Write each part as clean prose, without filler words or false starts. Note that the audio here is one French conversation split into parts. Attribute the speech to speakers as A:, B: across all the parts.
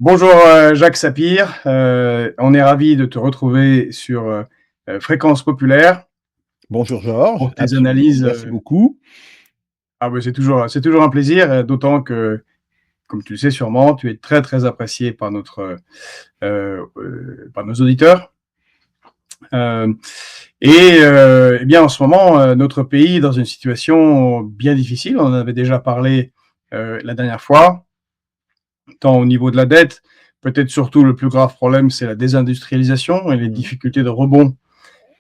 A: Bonjour Jacques Sapir, on est ravi de te retrouver sur Fréquence Populaire
B: Bonjour Georges,
A: pour tes
B: absolument,
A: analyses.
B: merci beaucoup.
A: C'est toujours un plaisir, d'autant que, comme tu le sais sûrement, tu es très très apprécié par nos auditeurs. Euh, eh bien, en ce moment, notre pays est dans une situation bien difficile. On en avait déjà parlé la dernière fois, tant au niveau de la dette. Peut-être surtout le plus grave problème, c'est la désindustrialisation et les
B: Mmh.
A: difficultés de rebond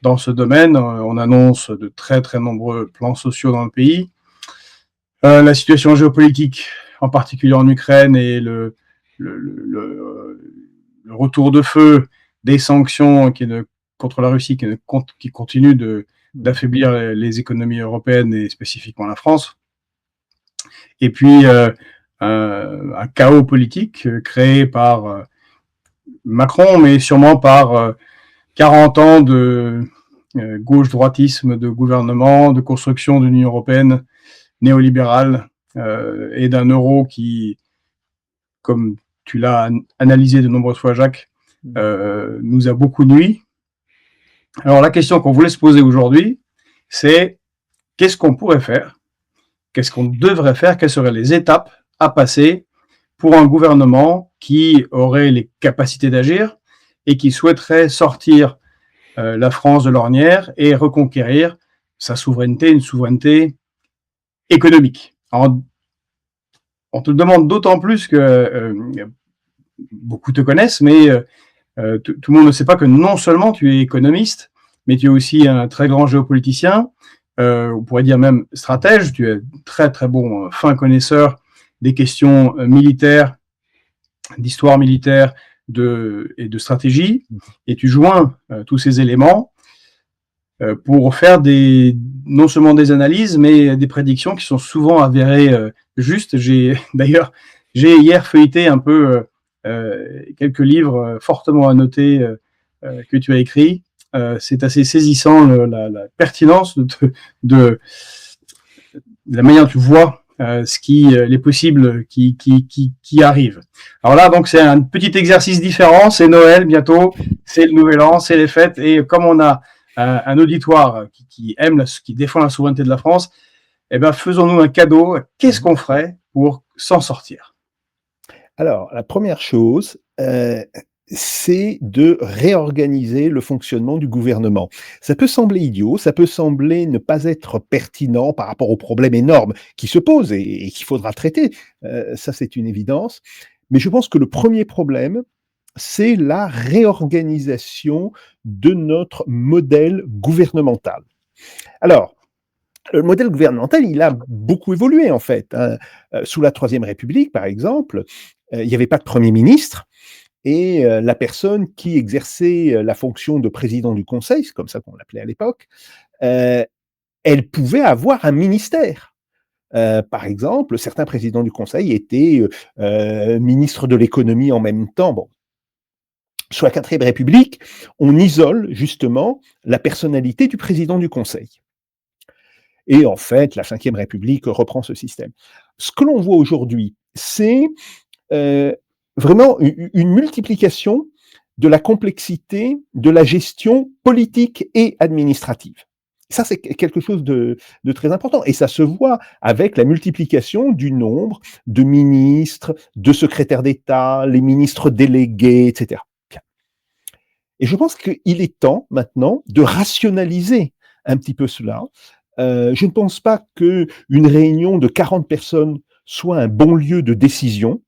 A: dans ce domaine. On annonce de très très nombreux plans sociaux dans le pays. La situation géopolitique, en particulier en Ukraine, et le, le, le retour de feu des sanctions contre la Russie qui continuent d'affaiblir les économies européennes et spécifiquement la France. Et puis un chaos politique créé par Macron, mais sûrement par 40 ans de gauche-droitisme de gouvernement, de construction d'une Union européenne néolibérale et d'un euro qui, comme tu l'as analysé de nombreuses fois, Jacques, nous a beaucoup nui. Alors la question qu'on voulait se poser aujourd'hui, c'est qu'est-ce qu'on pourrait faire, qu'est-ce qu'on devrait faire, quelles seraient les étapes à passer pour un gouvernement qui aurait les capacités d'agir et qui souhaiterait sortir la France de l'ornière et reconquérir sa souveraineté, une souveraineté économique. Alors, on te le demande d'autant plus que beaucoup te connaissent, mais tout le monde ne sait pas que non seulement tu es économiste, mais tu es aussi un très grand géopoliticien, on pourrait dire même stratège, tu es très très bon, fin connaisseur des questions militaires, d'histoire militaire et de stratégie, et tu joins tous ces éléments pour faire non seulement des analyses, mais des prédictions qui sont souvent avérées justes. D'ailleurs, j'ai hier feuilleté un peu quelques livres fortement annotés que tu as écrits. C'est assez saisissant la pertinence de la manière dont tu vois les possibles qui arrivent. Alors là, donc c'est un petit exercice différent. C'est Noël bientôt, c'est le Nouvel An, c'est les fêtes, et comme on a un auditoire qui défend la souveraineté de la France, eh ben faisons-nous un cadeau. Qu'est-ce
B: Mmh.
A: qu'on ferait pour s'en sortir?
B: Alors, la première chose, c'est de réorganiser le fonctionnement du gouvernement. Ça peut sembler idiot, ça peut sembler ne pas être pertinent par rapport aux problèmes énormes qui se posent et qu'il faudra traiter, ça c'est une évidence. Mais je pense que le premier problème, c'est la réorganisation de notre modèle gouvernemental. Alors, le modèle gouvernemental, il a beaucoup évolué en fait, hein. Sous la Troisième République, par exemple, il n'y avait pas de Premier ministre et la personne qui exerçait la fonction de président du Conseil, c'est comme ça qu'on l'appelait à l'époque, heu, elle pouvait avoir un ministère. Par exemple, certains présidents du Conseil étaient, ministres de l'économie en même temps. Bon, sous la Quatrième République, on isole justement la personnalité du président du Conseil. Et en fait, la Cinquième République reprend ce système. Ce que l'on voit aujourd'hui, c'est vraiment une multiplication de la complexité de la gestion politique et administrative. Ça, c'est quelque chose de très important. Et ça se voit avec la multiplication du nombre de ministres, de secrétaires d'État, les ministres délégués, etc. Et je pense qu'il est temps maintenant de rationaliser un petit peu cela. Je ne pense pas qu'une réunion de 40 personnes soit un bon lieu de décision.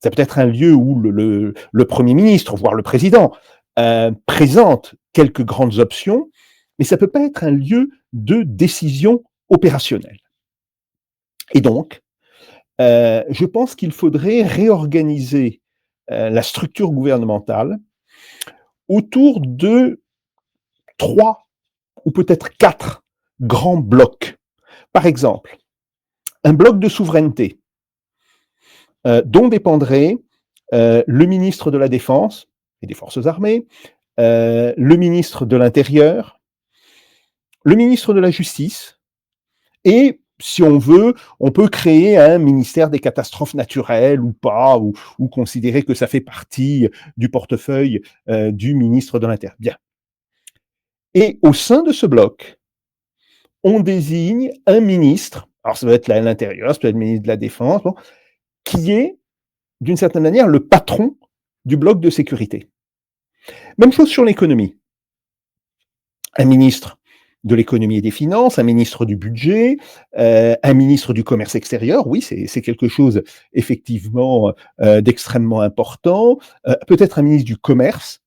B: Ça peut être un lieu où le Premier ministre, voire le président, présente quelques grandes options, mais ça ne peut pas être un lieu de décision opérationnelle. Et donc, je pense qu'il faudrait réorganiser la structure gouvernementale autour de 3 ou peut-être 4 grands blocs. Par exemple, un bloc de souveraineté dont dépendrait le ministre de la Défense et des Forces armées, le ministre de l'Intérieur, le ministre de la Justice et si on veut, on peut créer un ministère des catastrophes naturelles ou pas, ou considérer que ça fait partie du portefeuille du ministre de l'Intérieur. Bien. Et au sein de ce bloc, on désigne un ministre, alors ça peut être l'Intérieur, ça peut être le ministre de la Défense, bon, qui est, d'une certaine manière, le patron du bloc de sécurité. Même chose sur l'économie. Un ministre de l'économie et des finances, un ministre du budget, un ministre du commerce extérieur, oui, c'est quelque chose effectivement d'extrêmement important, peut-être un ministre du commerce,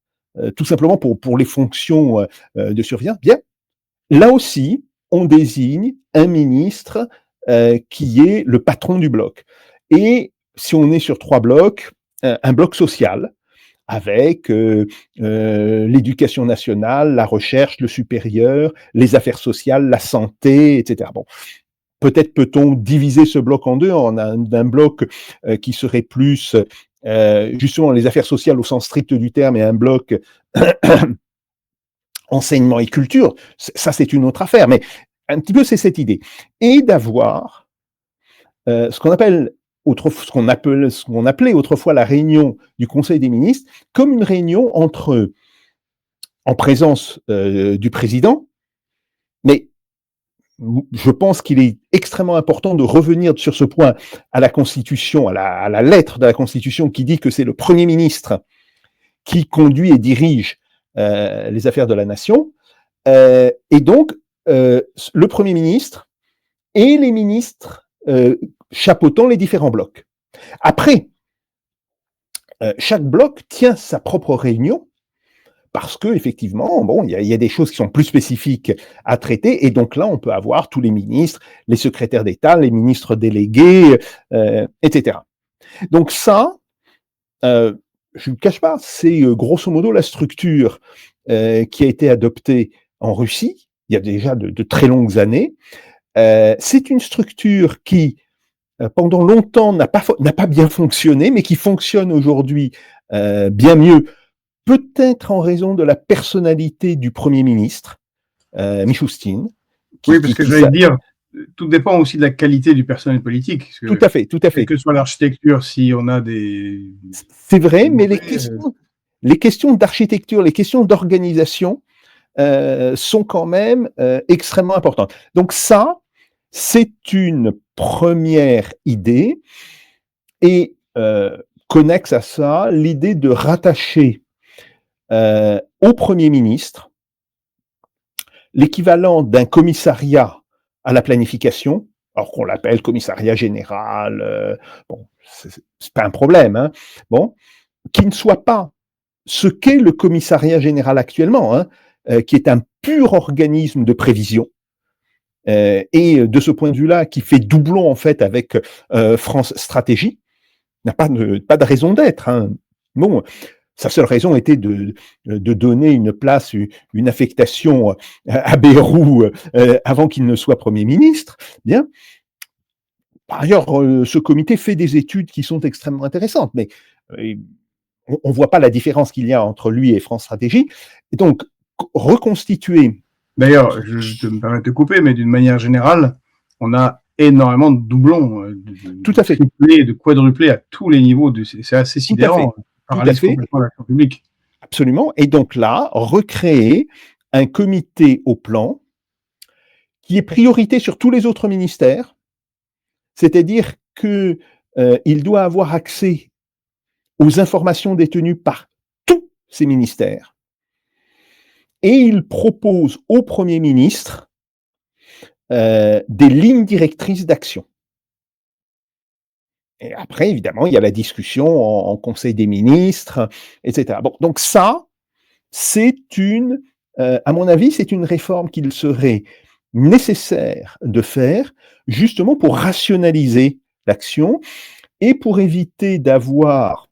B: tout simplement pour les fonctions de surveillance. Bien, là aussi, on désigne un ministre qui est le patron du bloc. Et si on est sur 3 blocs, un bloc social, avec l'éducation nationale, la recherche, le supérieur, les affaires sociales, la santé, etc. Bon, peut-être peut-on diviser ce bloc en deux, en un bloc qui serait plus justement les affaires sociales au sens strict du terme, et un bloc enseignement et culture. Ça, c'est une autre affaire, mais un petit peu c'est cette idée. Et d'avoir ce qu'on appelle ce qu'on appelait autrefois la réunion du Conseil des ministres, comme une réunion en présence du président, mais je pense qu'il est extrêmement important de revenir sur ce point à la Constitution, à la lettre de la Constitution qui dit que c'est le Premier ministre qui conduit et dirige les affaires de la nation, et donc le Premier ministre et les ministres chapeautant les différents blocs. Après, chaque bloc tient sa propre réunion parce que effectivement, bon, il y a des choses qui sont plus spécifiques à traiter, et donc là, on peut avoir tous les ministres, les secrétaires d'État, les ministres délégués, etc. Donc ça, je ne le cache pas, c'est grosso modo la structure qui a été adoptée en Russie il y a déjà de très longues années. C'est une structure qui pendant longtemps n'a pas bien fonctionné, mais qui fonctionne aujourd'hui bien mieux, peut-être en raison de la personnalité du Premier ministre, Mishustin.
A: Oui, parce que j'allais dire, tout dépend aussi de la qualité du personnel politique.
B: Tout à fait, tout à fait.
A: Quelle que soit l'architecture, si on a des...
B: C'est vrai, mais les questions d'architecture, les questions d'organisation sont quand même extrêmement importantes. Donc ça, c'est une première idée, et connexe à ça, l'idée de rattacher au Premier ministre l'équivalent d'un commissariat à la planification, alors qu'on l'appelle commissariat général, bon, c'est pas un problème, hein, bon, qui ne soit pas ce qu'est le commissariat général actuellement, hein, qui est un pur organisme de prévision, et de ce point de vue-là, qui fait doublon en fait avec France Stratégie, n'a pas de raison d'être. Hein. Bon, sa seule raison était de donner une place, une affectation à Bayrou avant qu'il ne soit Premier ministre. Bien. Par ailleurs, ce comité fait des études qui sont extrêmement intéressantes, mais on ne voit pas la différence qu'il y a entre lui et France Stratégie. Et donc, reconstituer...
A: D'ailleurs, je me permets de te couper, mais d'une manière générale, on a énormément de doublons,
B: tout à fait,
A: de quadruplés à tous les niveaux. C'est assez sidérant. Paralyse complètement l'action publique.
B: Absolument. Et donc là, recréer un comité au plan qui est priorité sur tous les autres ministères, c'est-à-dire que il doit avoir accès aux informations détenues par tous ces ministères, et il propose au Premier ministre des lignes directrices d'action. Et après, évidemment, il y a la discussion en Conseil des ministres, etc. Bon, donc ça, c'est à mon avis, c'est une réforme qu'il serait nécessaire de faire, justement pour rationaliser l'action et pour éviter d'avoir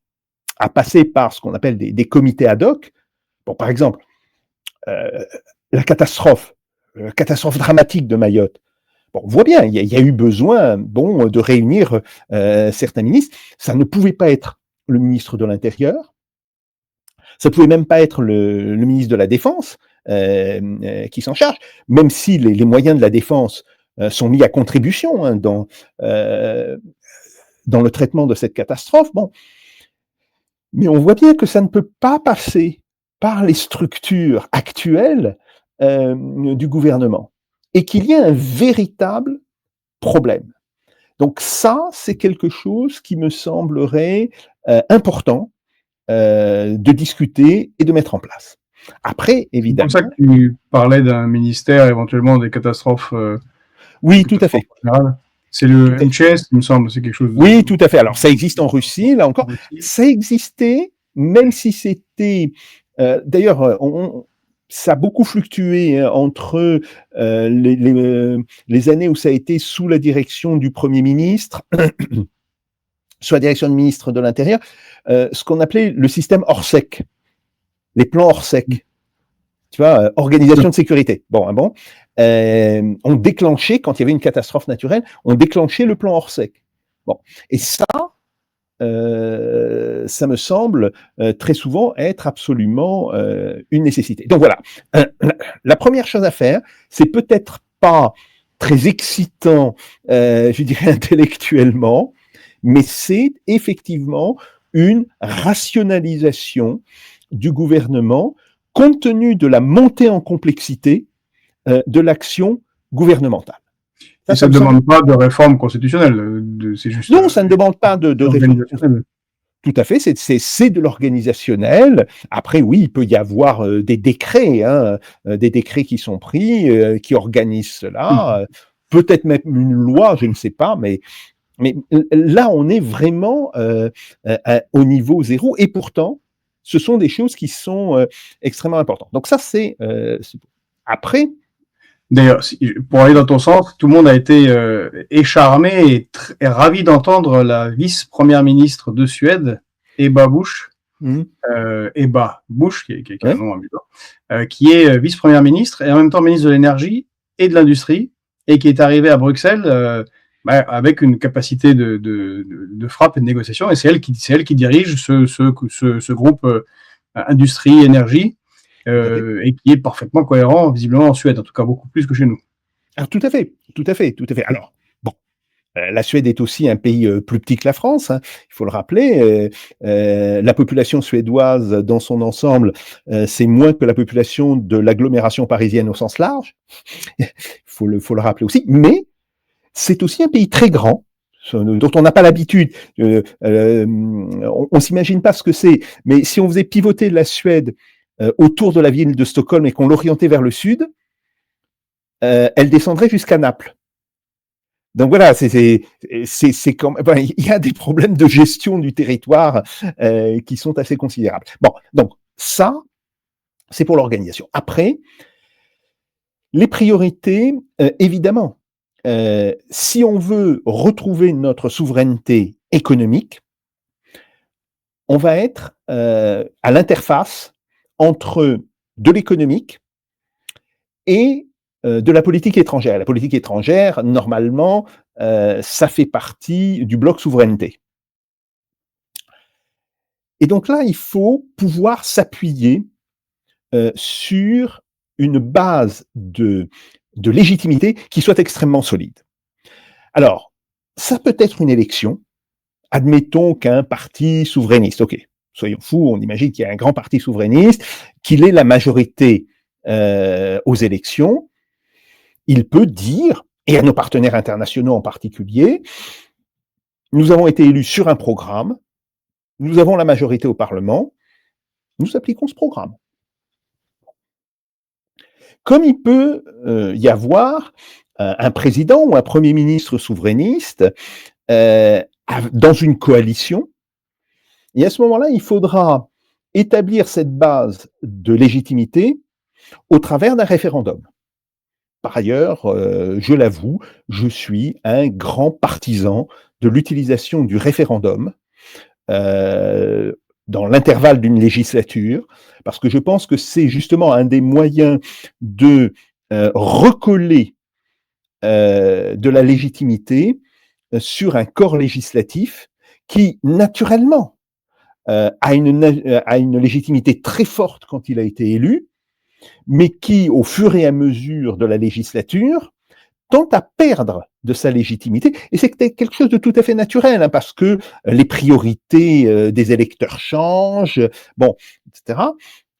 B: à passer par ce qu'on appelle des comités ad hoc. Bon, par exemple, la catastrophe dramatique de Mayotte. Bon, on voit bien, il y a eu besoin, de réunir certains ministres. Ça ne pouvait pas être le ministre de l'Intérieur, ça ne pouvait même pas être le ministre de la Défense qui s'en charge, même si les moyens de la Défense sont mis à contribution dans le traitement de cette catastrophe. Bon, mais on voit bien que ça ne peut pas passer par les structures actuelles du gouvernement et qu'il y a un véritable problème. Donc ça, c'est quelque chose qui me semblerait important de discuter et de mettre en place. Après,
A: C'est
B: évidemment...
A: pour ça que tu parlais d'un ministère éventuellement des catastrophes,
B: Oui, tout à fait.
A: générales. C'est le MCS, il me semble, c'est quelque chose.
B: Oui, tout à fait. Alors, ça existe en Russie, là encore. Ça existait, même si c'était... D'ailleurs, ça a beaucoup fluctué entre les années où ça a été sous la direction du Premier ministre, sous la direction du ministre de l'Intérieur, ce qu'on appelait le système Orsec, les plans Orsec. Tu vois, organisation de sécurité. On déclenchait, quand il y avait une catastrophe naturelle, on déclenchait le plan Orsec. Bon, et ça me semble très souvent être absolument une nécessité. Donc voilà, la première chose à faire, c'est peut-être pas très excitant, je dirais intellectuellement, mais c'est effectivement une rationalisation du gouvernement compte tenu de la montée en complexité de l'action gouvernementale.
A: Ça ne demande pas de réforme constitutionnelle, c'est juste...
B: Non, ça ne demande pas de réforme. Tout à fait, c'est de l'organisationnel. Après, oui, il peut y avoir des décrets qui sont pris, qui organisent cela. Peut-être même une loi, je ne sais pas, mais là, on est vraiment au niveau zéro. Et pourtant, ce sont des choses qui sont extrêmement importantes. Donc ça, c'est... Après...
A: D'ailleurs, pour aller dans ton sens, tout le monde a été écharmé et ravi d'entendre la vice-première ministre de Suède, Ebba Busch, Ebba Busch, qui est un nom amusant, qui est vice-première ministre et en même temps ministre de l'énergie et de l'industrie, et qui est arrivée à Bruxelles avec une capacité de frappe et de négociation, et c'est elle qui dirige ce groupe industrie-énergie, et qui est parfaitement cohérent, visiblement en Suède, en tout cas beaucoup plus que chez nous.
B: Alors, tout à fait. Alors, bon, la Suède est aussi un pays plus petit que la France, il faut le rappeler. La population suédoise, dans son ensemble, c'est moins que la population de l'agglomération parisienne au sens large. Il faut le rappeler aussi. Mais c'est aussi un pays très grand, dont on n'a pas l'habitude. On s'imagine pas ce que c'est. Mais si on faisait pivoter la Suède autour de la ville de Stockholm et qu'on l'orientait vers le sud, elle descendrait jusqu'à Naples. Donc voilà, c'est comme il y a des problèmes de gestion du territoire qui sont assez considérables. Bon, donc ça, c'est pour l'organisation. Après, les priorités, évidemment, si on veut retrouver notre souveraineté économique, on va être à l'interface entre de l'économique et de la politique étrangère. La politique étrangère, normalement, ça fait partie du bloc souveraineté. Et donc là, il faut pouvoir s'appuyer sur une base de légitimité qui soit extrêmement solide. Alors, ça peut être une élection. Admettons qu'un parti souverainiste, ok, soyons fous, on imagine qu'il y a un grand parti souverainiste, qu'il ait la majorité aux élections, il peut dire, et à nos partenaires internationaux en particulier, nous avons été élus sur un programme, nous avons la majorité au Parlement, nous appliquons ce programme. Comme il peut y avoir un président ou un premier ministre souverainiste dans une coalition, et à ce moment-là, il faudra établir cette base de légitimité au travers d'un référendum. Par ailleurs, je l'avoue, je suis un grand partisan de l'utilisation du référendum dans l'intervalle d'une législature, parce que je pense que c'est justement un des moyens de recoller de la légitimité sur un corps législatif qui, naturellement, a une légitimité très forte quand il a été élu, mais qui, au fur et à mesure de la législature, tend à perdre de sa légitimité, et c'est quelque chose de tout à fait naturel, hein, parce que les priorités des électeurs changent, bon, etc.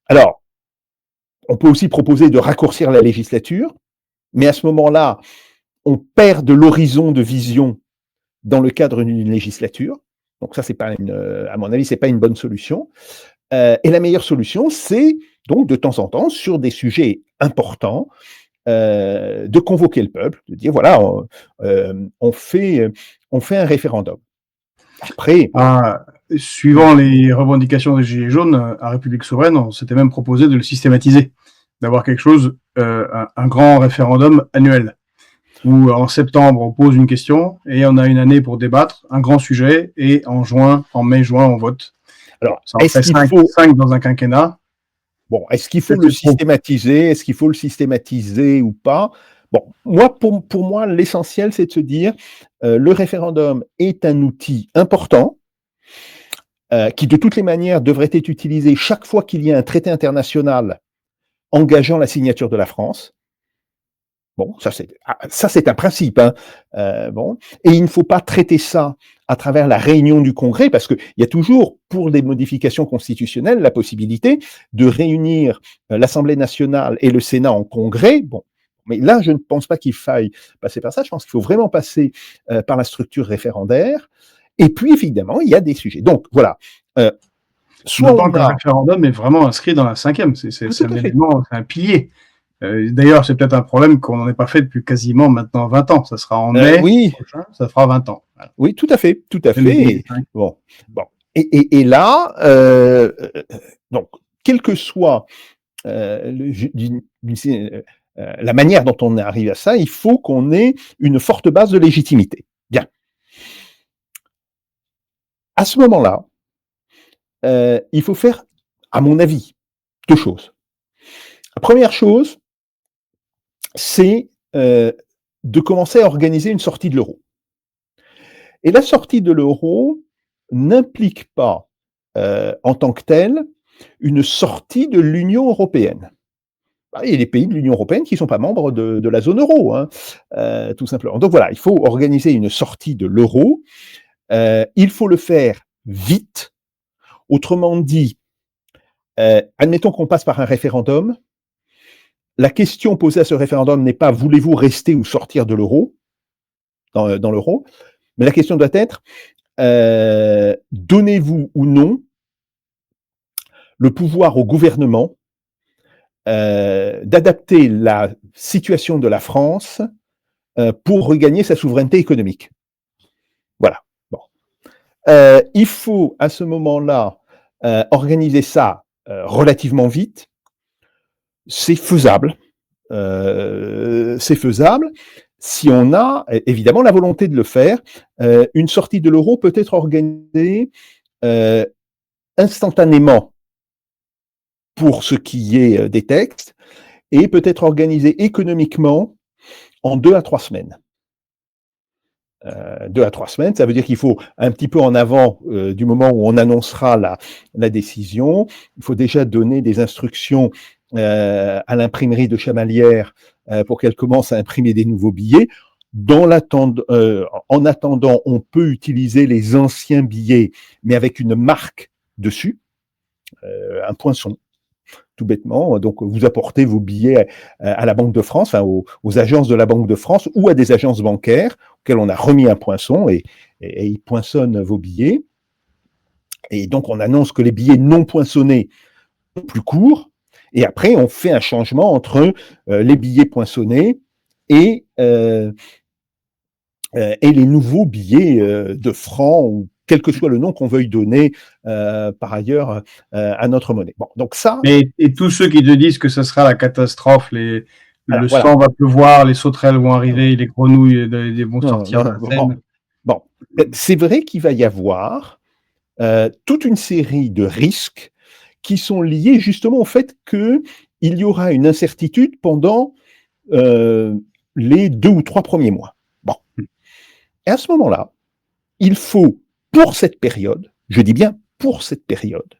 B: Alors, on peut aussi proposer de raccourcir la législature, mais à ce moment-là, on perd de l'horizon de vision dans le cadre d'une législature. Donc ça, c'est pas à mon avis, c'est pas une bonne solution. Et la meilleure solution, c'est donc de temps en temps, sur des sujets importants, de convoquer le peuple, de dire voilà, on fait un référendum. Après,
A: Suivant les revendications des Gilets jaunes, à République souveraine, on s'était même proposé de le systématiser, d'avoir quelque chose, un grand référendum annuel, où en septembre on pose une question et on a une année pour débattre, un grand sujet, et en mai-juin on vote.
B: alors,
A: Ça en fait 5 dans un quinquennat.
B: Bon, est-ce qu'il faut le systématiser? Est-ce qu'il faut le systématiser ou pas? Bon, moi, pour moi, l'essentiel, c'est de se dire, le référendum est un outil important, qui de toutes les manières devrait être utilisé chaque fois qu'il y a un traité international engageant la signature de la France. Bon, ça c'est un principe, hein. Bon, et il ne faut pas traiter ça à travers la réunion du Congrès, parce qu'il y a toujours, pour des modifications constitutionnelles, la possibilité de réunir l'Assemblée nationale et le Sénat en Congrès. Bon, mais là, je ne pense pas qu'il faille passer par ça. Je pense qu'il faut vraiment passer par la structure référendaire. Et puis, évidemment, il y a des sujets. Donc, voilà.
A: Soit on a... Le référendum est vraiment inscrit dans la 5e. C'est un élément, c'est un pilier. D'ailleurs, c'est peut-être un problème qu'on n'en ait pas fait depuis quasiment maintenant 20 ans. Ça sera en mai prochain, ça fera 20 ans.
B: Voilà. Oui, tout à fait, tout à fait. Bon. Et là, donc, quelle que soit la manière dont on arrive à ça, il faut qu'on ait une forte base de légitimité. Bien. À ce moment-là, il faut faire, à mon avis, 2 choses. La première chose, c'est de commencer à organiser une sortie de l'euro. Et la sortie de l'euro n'implique pas, en tant que telle, une sortie de l'Union européenne. Il y a des pays de l'Union européenne qui ne sont pas membres de la zone euro, hein, tout simplement. Donc voilà, il faut organiser une sortie de l'euro. Il faut le faire vite. Autrement dit, admettons qu'on passe par un référendum. La question posée à ce référendum n'est pas voulez-vous rester ou sortir de l'euro, dans l'euro, mais la question doit être donnez-vous ou non le pouvoir au gouvernement d'adapter la situation de la France pour regagner sa souveraineté économique. Voilà. Bon. Il faut à ce moment-là organiser ça relativement vite. C'est faisable. C'est faisable si on a évidemment la volonté de le faire. Une sortie de l'euro peut être organisée instantanément pour ce qui est des textes et peut être organisée économiquement en 2 à 3 semaines. 2 à 3 semaines, ça veut dire qu'il faut un petit peu en avant du moment où on annoncera la décision. Il faut déjà donner des instructions à l'imprimerie de Chamalières pour qu'elle commence à imprimer des nouveaux billets. En attendant, on peut utiliser les anciens billets, mais avec une marque dessus, un poinçon, tout bêtement. Donc, vous apportez vos billets à la Banque de France, enfin, aux agences de la Banque de France ou à des agences bancaires auxquelles on a remis un poinçon et ils poinçonnent vos billets. Et donc, on annonce que les billets non poinçonnés sont plus courts. Et après, on fait un changement entre les billets poinçonnés et les nouveaux billets de francs ou quel que soit le nom qu'on veuille donner par ailleurs à notre monnaie. Bon, donc ça.
A: Et tous ceux qui te disent que ce sera la catastrophe, le
B: voilà.
A: sang va pleuvoir, les sauterelles vont arriver, les grenouilles vont sortir de la Seine.
B: Bon, c'est vrai qu'il va y avoir toute une série de risques qui sont liés justement au fait qu'il y aura une incertitude pendant les 2 ou 3 premiers mois. Bon. Et à ce moment-là, il faut, pour cette période, je dis bien pour cette période,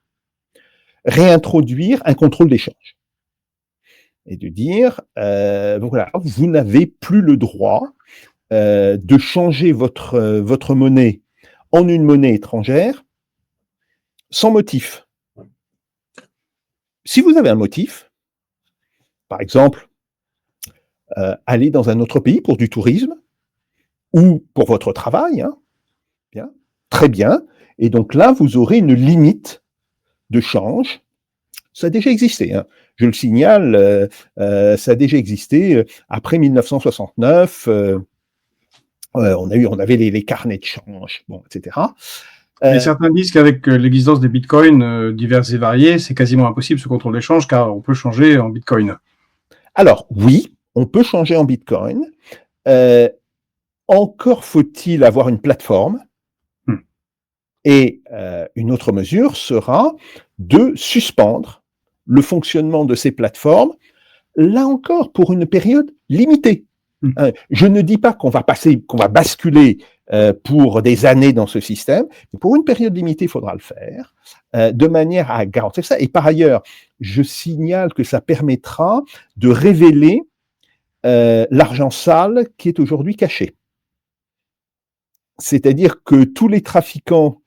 B: réintroduire un contrôle d'échange. et de dire, donc voilà, vous n'avez plus le droit de changer votre monnaie en une monnaie étrangère sans motif. Si vous avez un motif, par exemple, aller dans un autre pays pour du tourisme ou pour votre travail, hein, bien, très bien. Et donc là, vous aurez une limite de change. Ça a déjà existé, hein. Je le signale, ça a déjà existé après 1969. On avait les carnets de change, bon, etc.
A: Mais certains disent qu'avec l'existence des bitcoins divers et variés, c'est quasiment impossible ce contrôle d'échange car on peut changer en bitcoin.
B: Alors oui, on peut changer en bitcoin. Encore faut-il avoir une plateforme. Et une autre mesure sera de suspendre le fonctionnement de ces plateformes, là encore pour une période limitée. Je ne dis pas qu'on va basculer pour des années dans ce système, mais pour une période limitée, il faudra le faire, de manière à garantir ça. Et par ailleurs, je signale que ça permettra de révéler l'argent sale qui est aujourd'hui caché. C'est-à-dire que tous les trafiquants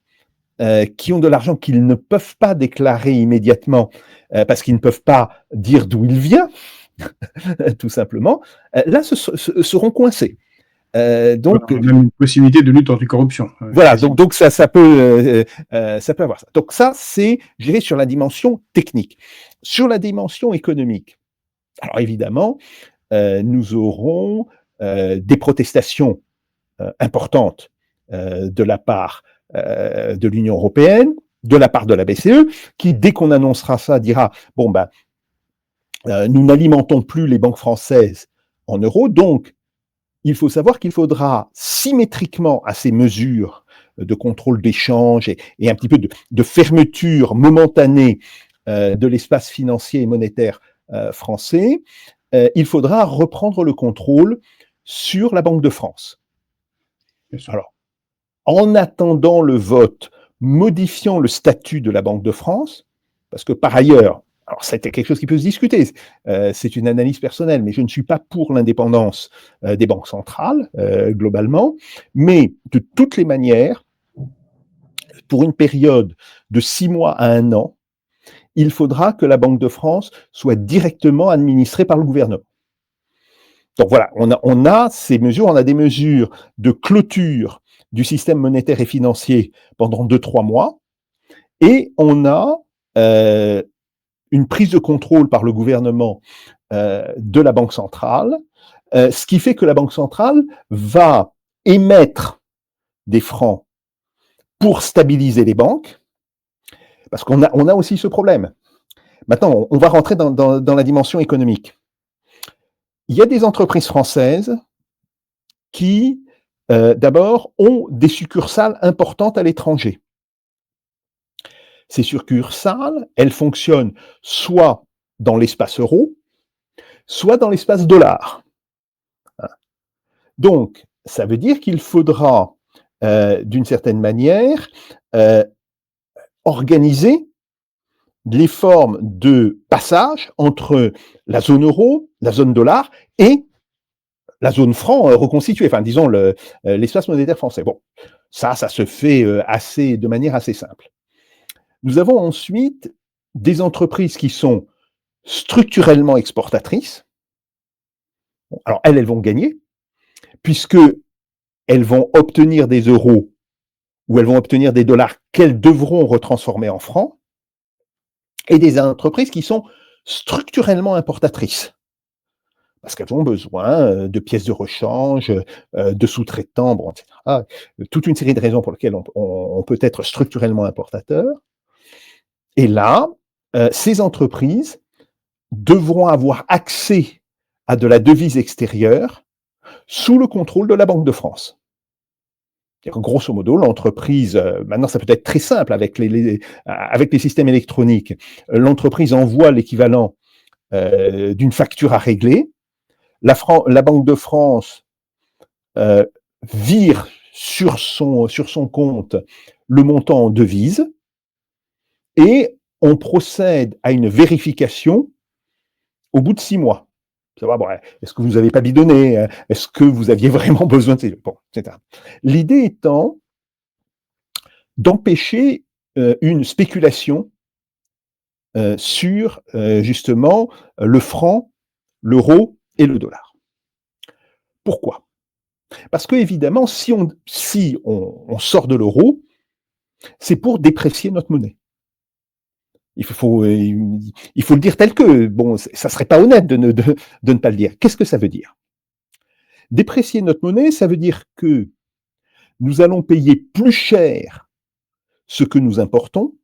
B: qui ont de l'argent qu'ils ne peuvent pas déclarer immédiatement parce qu'ils ne peuvent pas dire d'où il vient, tout simplement, là seront coincés.
A: Donc, même une possibilité de lutte anticorruption.
B: Voilà, donc ça peut avoir ça. Donc ça, c'est, je dirais, sur la dimension technique. Sur la dimension économique, alors évidemment, nous aurons des protestations importantes de la part de l'Union européenne, de la part de la BCE, qui, dès qu'on annoncera ça, dira « bon, ben, nous n'alimentons plus les banques françaises en euros, donc il faut savoir qu'il faudra symétriquement à ces mesures de contrôle d'échange et un petit peu de fermeture momentanée de l'espace financier et monétaire français, il faudra reprendre le contrôle sur la Banque de France. » Alors, en attendant le vote modifiant le statut de la Banque de France, parce que par ailleurs, alors c'était quelque chose qui peut se discuter, c'est une analyse personnelle, mais je ne suis pas pour l'indépendance des banques centrales, globalement, mais de toutes les manières, pour une période de 6 mois à 1 an, il faudra que la Banque de France soit directement administrée par le gouvernement. Donc voilà, on a ces mesures, on a des mesures de clôture du système monétaire et financier pendant 2-3 mois, et on a une prise de contrôle par le gouvernement de la Banque centrale, ce qui fait que la Banque centrale va émettre des francs pour stabiliser les banques, parce qu'on a aussi ce problème. Maintenant, on va rentrer dans la dimension économique. Il y a des entreprises françaises qui d'abord, ont des succursales importantes à l'étranger. Ces succursales, elles fonctionnent soit dans l'espace euro, soit dans l'espace dollar. Donc, ça veut dire qu'il faudra, d'une certaine manière, organiser les formes de passage entre la zone euro, la zone dollar et la zone franc reconstituée, enfin disons l'espace monétaire français. Bon, ça se fait de manière assez simple. Nous avons ensuite des entreprises qui sont structurellement exportatrices. Alors elles vont gagner, puisque elles vont obtenir des euros ou elles vont obtenir des dollars qu'elles devront retransformer en francs, et des entreprises qui sont structurellement importatrices, parce qu'elles ont besoin de pièces de rechange, de sous-traitants, bon, etc. Toute une série de raisons pour lesquelles on peut être structurellement importateur. Et là, ces entreprises devront avoir accès à de la devise extérieure sous le contrôle de la Banque de France. Grosso modo, l'entreprise, maintenant ça peut être très simple avec les systèmes électroniques, l'entreprise envoie l'équivalent d'une facture à régler, la Banque de France vire sur son compte le montant en devise, et on procède à une vérification au bout de 6 mois. Savoir, bon, est-ce que vous n'avez pas bidonné? Est-ce que vous aviez vraiment besoin de ces... Bon, etc. L'idée étant d'empêcher une spéculation sur justement le franc, l'euro et le dollar. Pourquoi? Parce que évidemment, si on sort de l'euro, c'est pour déprécier notre monnaie. Il faut le dire tel que. Bon, ça serait pas honnête de ne pas le dire. Qu'est-ce que ça veut dire? Déprécier notre monnaie, ça veut dire que nous allons payer plus cher ce que nous importons,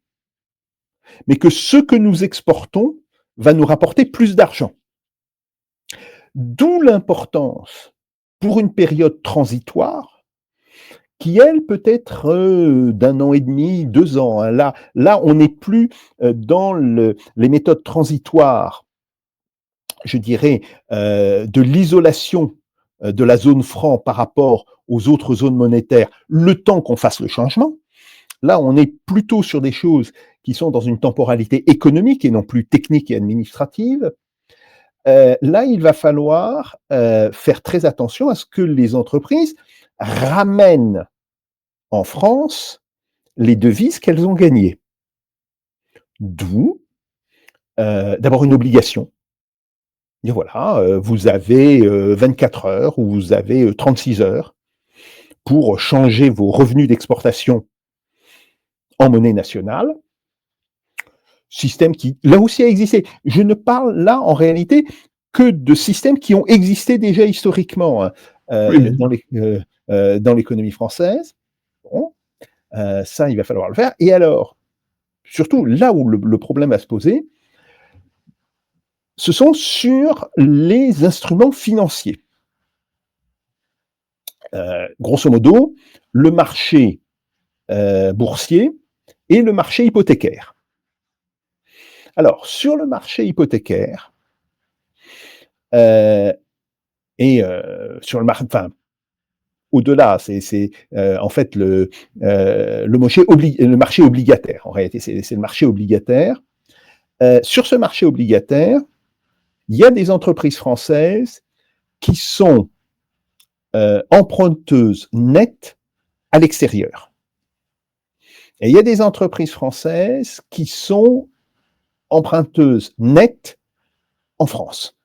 B: mais que ce que nous exportons va nous rapporter plus d'argent. D'où l'importance, pour une période transitoire, qui, elle, peut être d'1 an et demi, 2 ans. Hein. Là, on n'est plus dans les méthodes transitoires, je dirais, de l'isolation de la zone franc par rapport aux autres zones monétaires, le temps qu'on fasse le changement. Là, on est plutôt sur des choses qui sont dans une temporalité économique et non plus technique et administrative. Là, il va falloir faire très attention à ce que les entreprises ramènent en France les devises qu'elles ont gagnées. D'où d'abord une obligation. Et voilà, vous avez 24 heures ou vous avez 36 heures pour changer vos revenus d'exportation en monnaie nationale. Système qui, là aussi, a existé. Je ne parle là, en réalité, que de systèmes qui ont existé déjà historiquement
A: Oui,
B: dans l'économie française. Bon, ça, il va falloir le faire. Et alors, surtout, là où le problème va se poser, ce sont sur les instruments financiers. Grosso modo, le marché boursier et le marché hypothécaire. Alors, sur le marché hypothécaire, et sur le marché, enfin, au-delà, c'est en fait le marché obligataire. En réalité, c'est le marché obligataire. Sur ce marché obligataire, il y a des entreprises françaises qui sont emprunteuses nettes à l'extérieur. Et il y a des entreprises françaises qui sont emprunteuses nettes en France.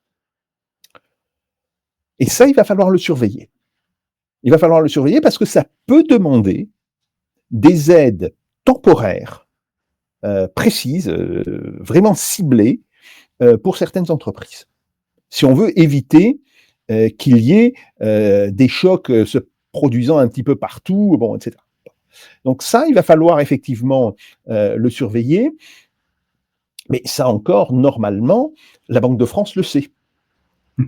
B: Et ça, il va falloir le surveiller. Il va falloir le surveiller parce que ça peut demander des aides temporaires, précises, vraiment ciblées pour certaines entreprises. Si on veut éviter qu'il y ait des chocs se produisant un petit peu partout, bon, etc. Donc ça, il va falloir effectivement le surveiller. Mais ça encore, normalement, la Banque de France le sait.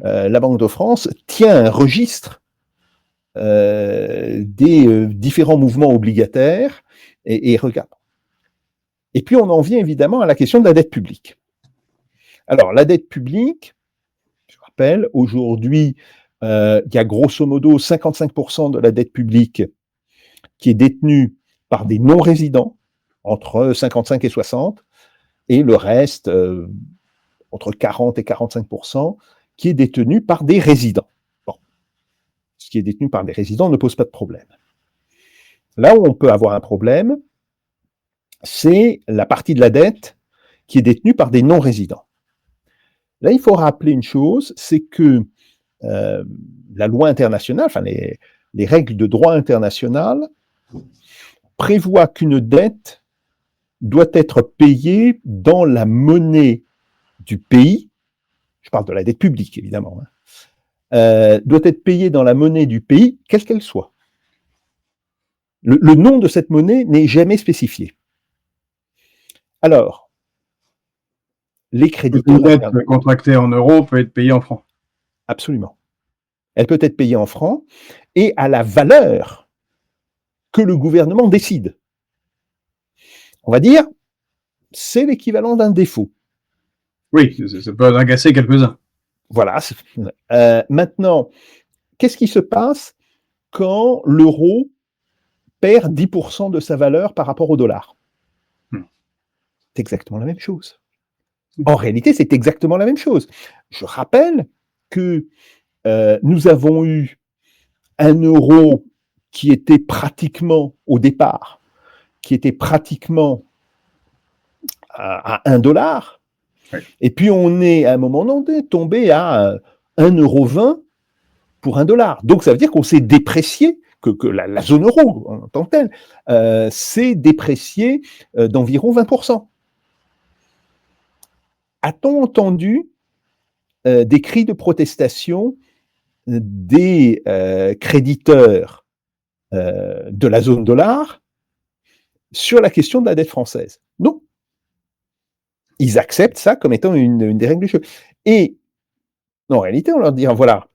B: La Banque de France tient un registre des différents mouvements obligataires et regarde. Et puis on en vient évidemment à la question de la dette publique. Alors la dette publique, je rappelle, aujourd'hui, il y a grosso modo 55% de la dette publique qui est détenue par des non-résidents, entre 55 et 60, et le reste, entre 40 et 45%, qui est détenu par des résidents. Bon. Ce qui est détenu par des résidents ne pose pas de problème. Là où on peut avoir un problème, c'est la partie de la dette qui est détenue par des non-résidents. Là, il faut rappeler une chose, c'est que la loi internationale, enfin les règles de droit international prévoient qu'une dette doit être payée dans la monnaie du pays. Je parle de la dette publique, évidemment. Doit être payée dans la monnaie du pays, quelle qu'elle soit. Le nom de cette monnaie n'est jamais spécifié. Alors, les créditeurs...
A: Une dette contractée en euros peut être payée en francs.
B: Absolument. Elle peut être payée en francs et à la valeur que le gouvernement décide. On va dire, c'est l'équivalent d'un défaut.
A: Oui, ça peut en agacer quelques-uns.
B: Voilà. Maintenant, qu'est-ce qui se passe quand l'euro perd 10% de sa valeur par rapport au dollar? C'est exactement la même chose. En réalité, c'est exactement la même chose. Je rappelle que nous avons eu un euro qui était pratiquement, au départ, qui était pratiquement à 1 dollar,
A: Oui.
B: et puis on est à un moment donné tombé à 1,20 € pour 1 dollar. Donc ça veut dire qu'on s'est déprécié, que la zone euro en tant que telle s'est dépréciée d'environ 20%. A-t-on entendu des cris de protestation des créditeurs de la zone dollar sur la question de la dette française? Non. Ils acceptent ça comme étant une des règles du jeu. Et en réalité, on leur dit, voilà,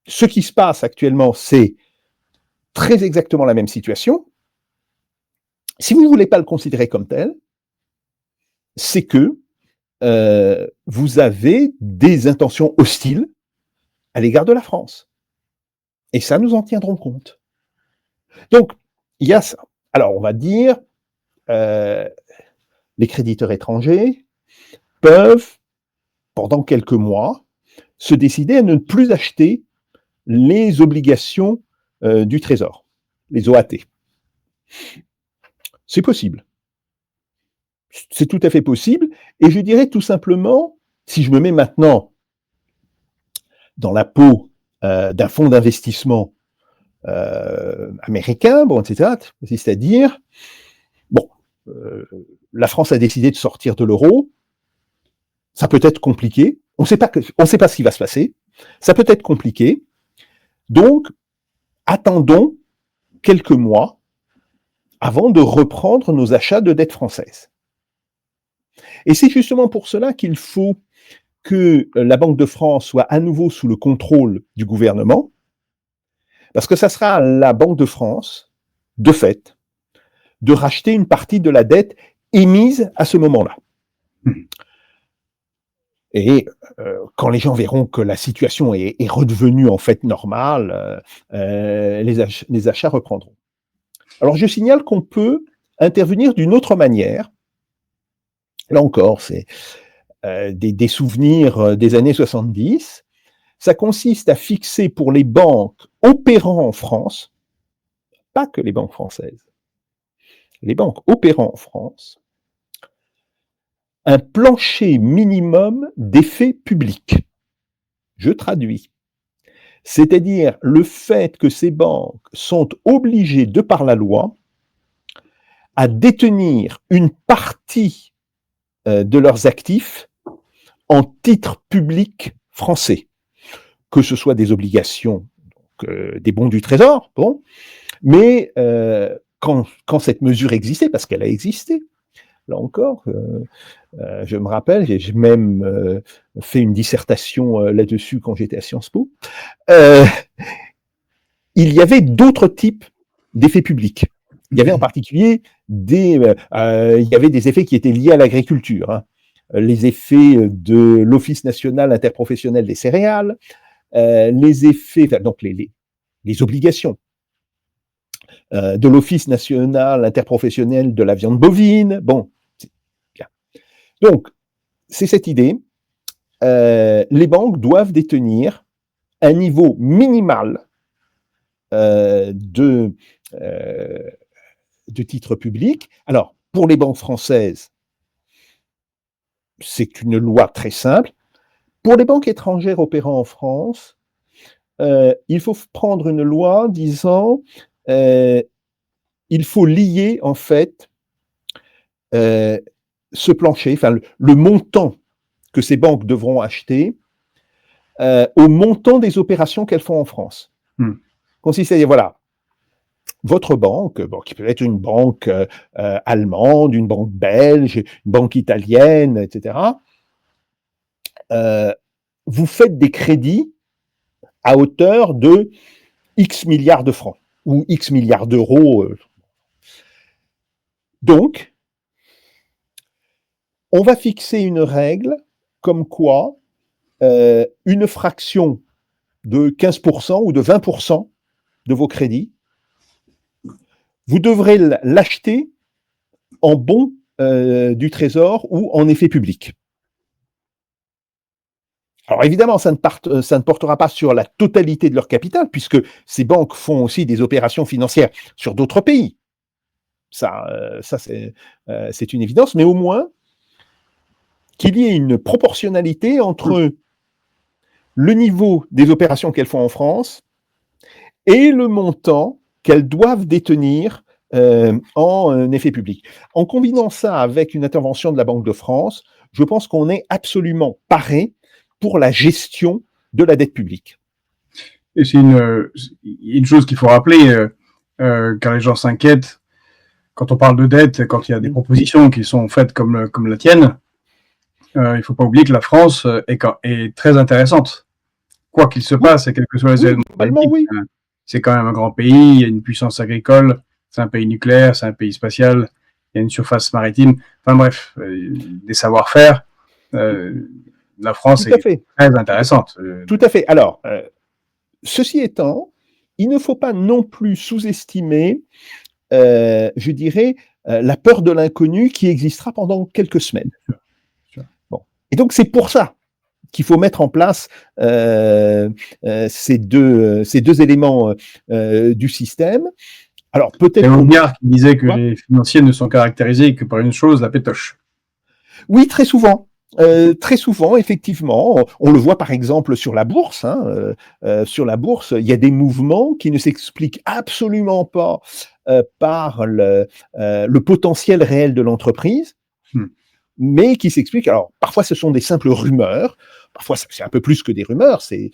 B: ce qui se passe actuellement, c'est très exactement la même situation. Si vous ne voulez pas le considérer comme tel, c'est que vous avez des intentions hostiles à l'égard de la France. Et ça, nous en tiendrons compte. Donc, il y a ça. Alors, on va dire, les créditeurs étrangers peuvent, pendant quelques mois, se décider à ne plus acheter les obligations du Trésor, les OAT. C'est possible. C'est tout à fait possible. Et je dirais tout simplement, si je me mets maintenant dans la peau d'un fonds d'investissement américain, bon, etc., c'est-à-dire, bon, la France a décidé de sortir de l'euro, ça peut être compliqué, on ne sait pas ce qui va se passer, ça peut être compliqué, donc attendons quelques mois avant de reprendre nos achats de dette française. Et c'est justement pour cela qu'il faut que la Banque de France soit à nouveau sous le contrôle du gouvernement, parce que ça sera à la Banque de France, de fait, de racheter une partie de la dette émise à ce moment-là. Et quand les gens verront que la situation est redevenue en fait normale, les achats reprendront. Alors je signale qu'on peut intervenir d'une autre manière. Là encore, c'est des souvenirs des années 70. Ça consiste à fixer pour les banques opérant en France, pas que les banques françaises, les banques opérant en France, un plancher minimum d'effets publics. Je traduis. C'est-à-dire le fait que ces banques sont obligées, de par la loi, à détenir une partie de leurs actifs en titres publics français, que ce soit des obligations, donc, des bons du Trésor, bon, mais quand cette mesure existait, parce qu'elle a existé, là encore, je me rappelle, j'ai même fait une dissertation là-dessus quand j'étais à Sciences Po, il y avait d'autres types d'effets publics. Il y avait en particulier il y avait des effets qui étaient liés à l'agriculture, hein. Les effets de l'Office national interprofessionnel des céréales, les effets, donc les obligations de l'Office national interprofessionnel de la viande bovine. Bon, bien. Donc, c'est cette idée. Les banques doivent détenir un niveau minimal de titres publics. Alors, pour les banques françaises, c'est une loi très simple. Pour les banques étrangères opérant en France, il faut prendre une loi disant il faut lier en fait ce plancher, enfin le montant que ces banques devront acheter au montant des opérations qu'elles font en France. Consiste à dire, voilà, votre banque, bon, qui peut être une banque allemande, une banque belge, une banque italienne, etc., vous faites des crédits à hauteur de X milliards de francs ou X milliards d'euros. Donc, on va fixer une règle comme quoi une fraction de 15% ou de 20% de vos crédits, vous devrez l'acheter en bons du Trésor ou en effet public. Alors évidemment, ça ne portera pas sur la totalité de leur capital, puisque ces banques font aussi des opérations financières sur d'autres pays. Ça c'est une évidence, mais au moins qu'il y ait une proportionnalité entre le niveau des opérations qu'elles font en France et le montant qu'elles doivent détenir en effet public. En combinant ça avec une intervention de la Banque de France, je pense qu'on est absolument paré pour la gestion de la dette publique.
A: Et c'est une chose qu'il faut rappeler, car les gens s'inquiètent quand on parle de dette, quand il y a des propositions qui sont faites comme la tienne. Il ne faut pas oublier que la France est très intéressante. Quoi qu'il se passe, et quels que soient les événements politiques, c'est quand même un grand pays, il y a une puissance agricole, c'est un pays nucléaire, c'est un pays spatial, il y a une surface maritime, enfin bref, des savoir-faire. La France est très intéressante.
B: Tout à fait. Alors, ceci étant, il ne faut pas non plus sous-estimer, je dirais, la peur de l'inconnu qui existera pendant quelques semaines. Bon. Et donc, c'est pour ça qu'il faut mettre en place ces deux éléments du système. Alors, peut-être.
A: C'est Aubiard qui disait que les financiers ne sont caractérisés que par une chose, la pétoche.
B: Oui, très souvent. Très souvent, effectivement, on le voit par exemple sur la bourse. Sur la bourse, il y a des mouvements qui ne s'expliquent absolument pas par le potentiel réel de l'entreprise, mais qui s'expliquent. Alors, parfois, ce sont des simples rumeurs. Parfois, c'est un peu plus que des rumeurs, c'est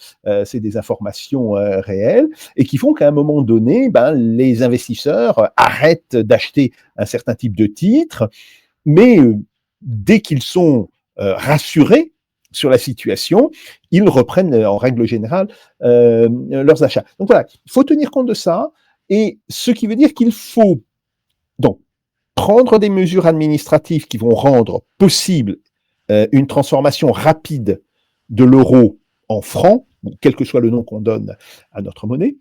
B: des informations réelles, et qui font qu'à un moment donné, les investisseurs arrêtent d'acheter un certain type de titres, mais dès qu'ils sont rassurés sur la situation, ils reprennent en règle générale leurs achats. Donc voilà, il faut tenir compte de ça, et ce qui veut dire qu'il faut donc prendre des mesures administratives qui vont rendre possible une transformation rapide de l'euro en franc, quel que soit le nom qu'on donne à notre monnaie.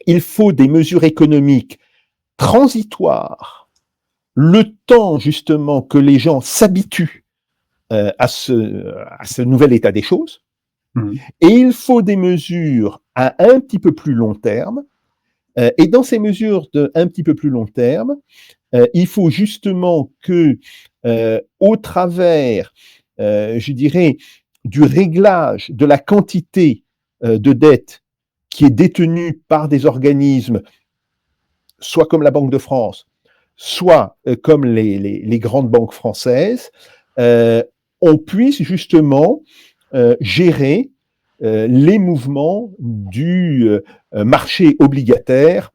B: Il faut des mesures économiques transitoires, le temps justement que les gens s'habituent à ce nouvel état des choses, et il faut des mesures à un petit peu plus long terme, et dans ces mesures de un petit peu plus long terme, il faut justement que, au travers, je dirais, du réglage de la quantité de dette qui est détenue par des organismes, soit comme la Banque de France, soit comme les grandes banques françaises, on puisse justement gérer les mouvements du marché obligataire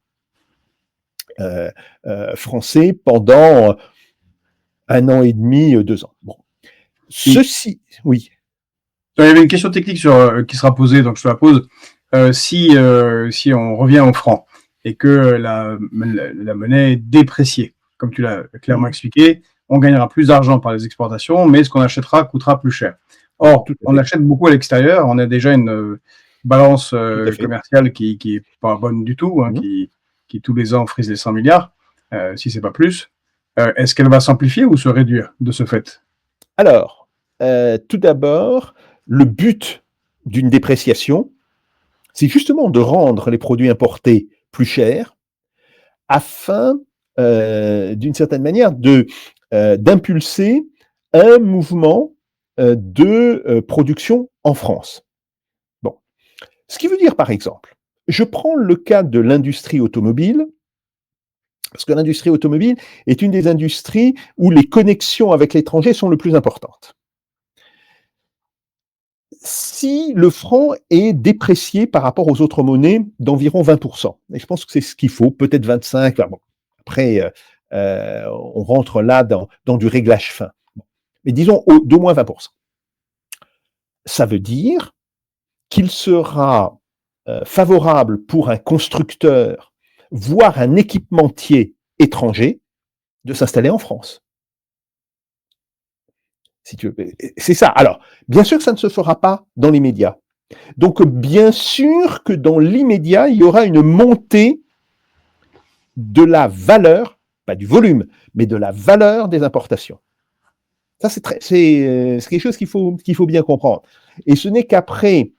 B: français pendant 1 an et demi, 2 ans. Bon. Ceci, oui.
A: Il y avait une question technique qui sera posée, donc je te la pose. Si on revient au franc et que la monnaie est dépréciée, comme tu l'as clairement expliqué, on gagnera plus d'argent par les exportations, mais ce qu'on achètera coûtera plus cher. Or, on achète beaucoup à l'extérieur, on a déjà une balance commerciale qui est pas bonne du tout, qui tous les ans frise les 100 milliards, si c'est pas plus. Est-ce qu'elle va s'amplifier ou se réduire de ce fait?
B: Alors, tout d'abord, le but d'une dépréciation, c'est justement de rendre les produits importés plus chers afin, d'une certaine manière, d'impulser un mouvement de production en France. Bon. Ce qui veut dire, par exemple, je prends le cas de l'industrie automobile, parce que l'industrie automobile est une des industries où les connexions avec l'étranger sont le plus importantes. Si le franc est déprécié par rapport aux autres monnaies d'environ 20%, et je pense que c'est ce qu'il faut, peut-être 25%, bon, après on rentre là dans du réglage fin, bon. Mais disons d'au moins 20%. Ça veut dire qu'il sera favorable pour un constructeur, voire un équipementier étranger, de s'installer en France. Si tu veux. C'est ça. Alors, bien sûr que ça ne se fera pas dans l'immédiat. Donc, bien sûr que dans l'immédiat, il y aura une montée de la valeur, pas du volume, mais de la valeur des importations. Ça, c'est quelque chose qu'il faut bien comprendre. Et ce n'est qu'après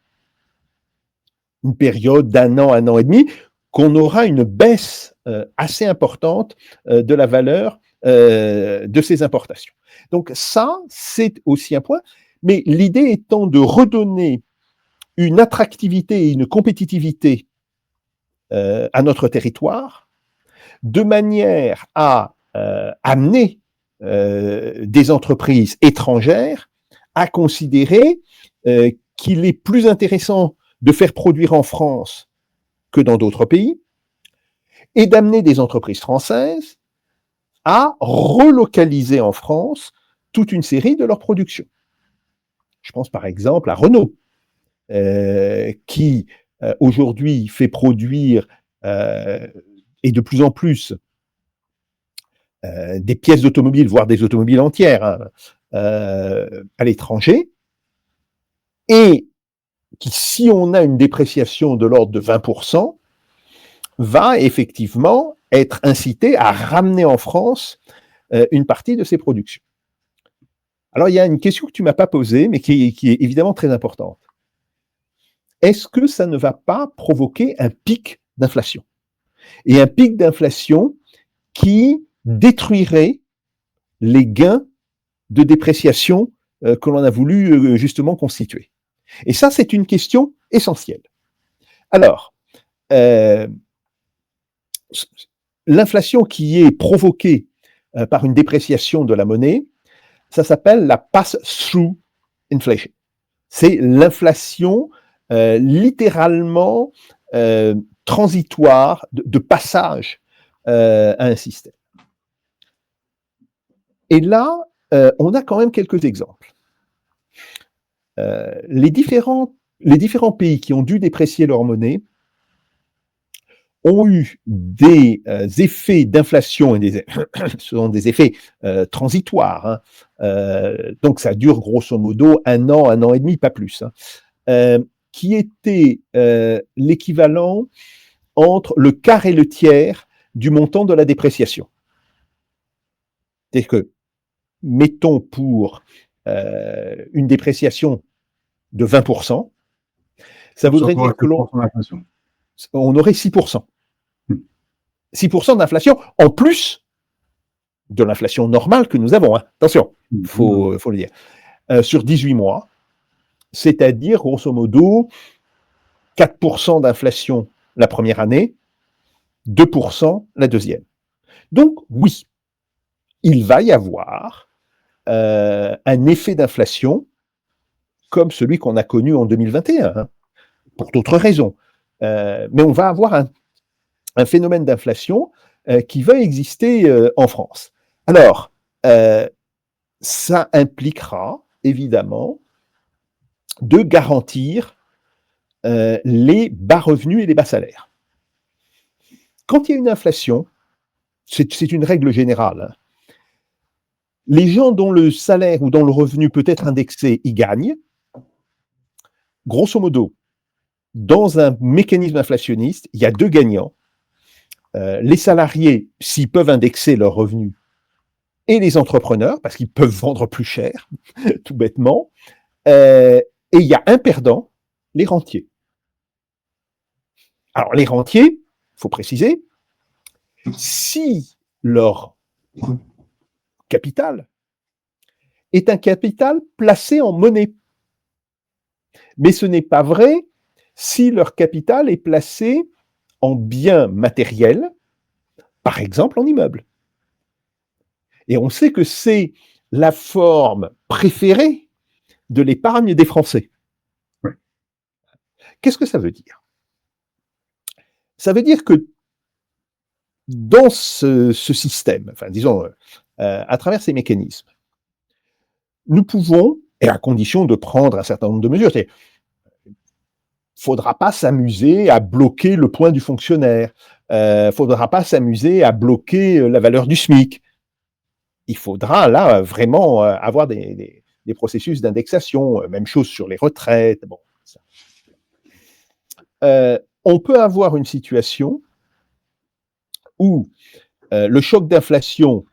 B: une période un an et demi, qu'on aura une baisse assez importante de la valeur de ces importations. Donc ça, c'est aussi un point. Mais l'idée étant de redonner une attractivité et une compétitivité à notre territoire, de manière à amener des entreprises étrangères à considérer qu'il est plus intéressant de faire produire en France que dans d'autres pays, et d'amener des entreprises françaises à relocaliser en France toute une série de leurs productions. Je pense par exemple à Renault, qui aujourd'hui fait produire et de plus en plus des pièces d'automobile, voire des automobiles entières, hein, à l'étranger, et qui, si on a une dépréciation de l'ordre de 20%, va effectivement être incité à ramener en France une partie de ses productions. Alors, il y a une question que tu ne m'as pas posée, mais qui est évidemment très importante. Est-ce que ça ne va pas provoquer un pic d'inflation? Et un pic d'inflation qui détruirait les gains de dépréciation que l'on a voulu justement constituer. Et ça, c'est une question essentielle. Alors, l'inflation qui est provoquée par une dépréciation de la monnaie, ça s'appelle la pass-through inflation. C'est l'inflation littéralement transitoire de passage à un système. Et là, on a quand même quelques exemples. Les différents pays qui ont dû déprécier leur monnaie ont eu des effets d'inflation, et ce sont des effets transitoires, hein, donc ça dure grosso modo un an et demi, pas plus, hein, qui étaient l'équivalent entre le quart et le tiers du montant de la dépréciation. C'est-à-dire que, mettons pour une dépréciation de 20%, ça voudrait dire que l'on aurait 6%. 6% d'inflation, en plus de l'inflation normale que nous avons. Hein. Attention, il faut le dire. Sur 18 mois, c'est-à-dire, grosso modo, 4% d'inflation la première année, 2% la deuxième. Donc, oui, il va y avoir un effet d'inflation comme celui qu'on a connu en 2021, hein, pour d'autres raisons. Mais on va avoir un phénomène d'inflation qui va exister en France. Alors, ça impliquera évidemment de garantir les bas revenus et les bas salaires. Quand il y a une inflation, c'est une règle générale, hein, les gens dont le salaire ou dont le revenu peut être indexé y gagnent. Grosso modo, dans un mécanisme inflationniste, il y a deux gagnants. Les salariés, s'ils peuvent indexer leurs revenus, et les entrepreneurs, parce qu'ils peuvent vendre plus cher, tout bêtement. Et il y a un perdant, les rentiers. Alors, les rentiers, il faut préciser, si leur capital est un capital placé en monnaie. Mais ce n'est pas vrai si leur capital est placé en biens matériels, par exemple en immeubles. Et on sait que c'est la forme préférée de l'épargne des Français.
A: Oui.
B: Qu'est-ce que ça veut dire? Ça veut dire que dans ce système, enfin disons, à travers ces mécanismes, nous pouvons, et à condition de prendre un certain nombre de mesures, il ne faudra pas s'amuser à bloquer le point du fonctionnaire, il ne faudra pas s'amuser à bloquer la valeur du SMIC. Il faudra là vraiment avoir des processus d'indexation, même chose sur les retraites. Bon, ça. On peut avoir une situation où le choc d'inflation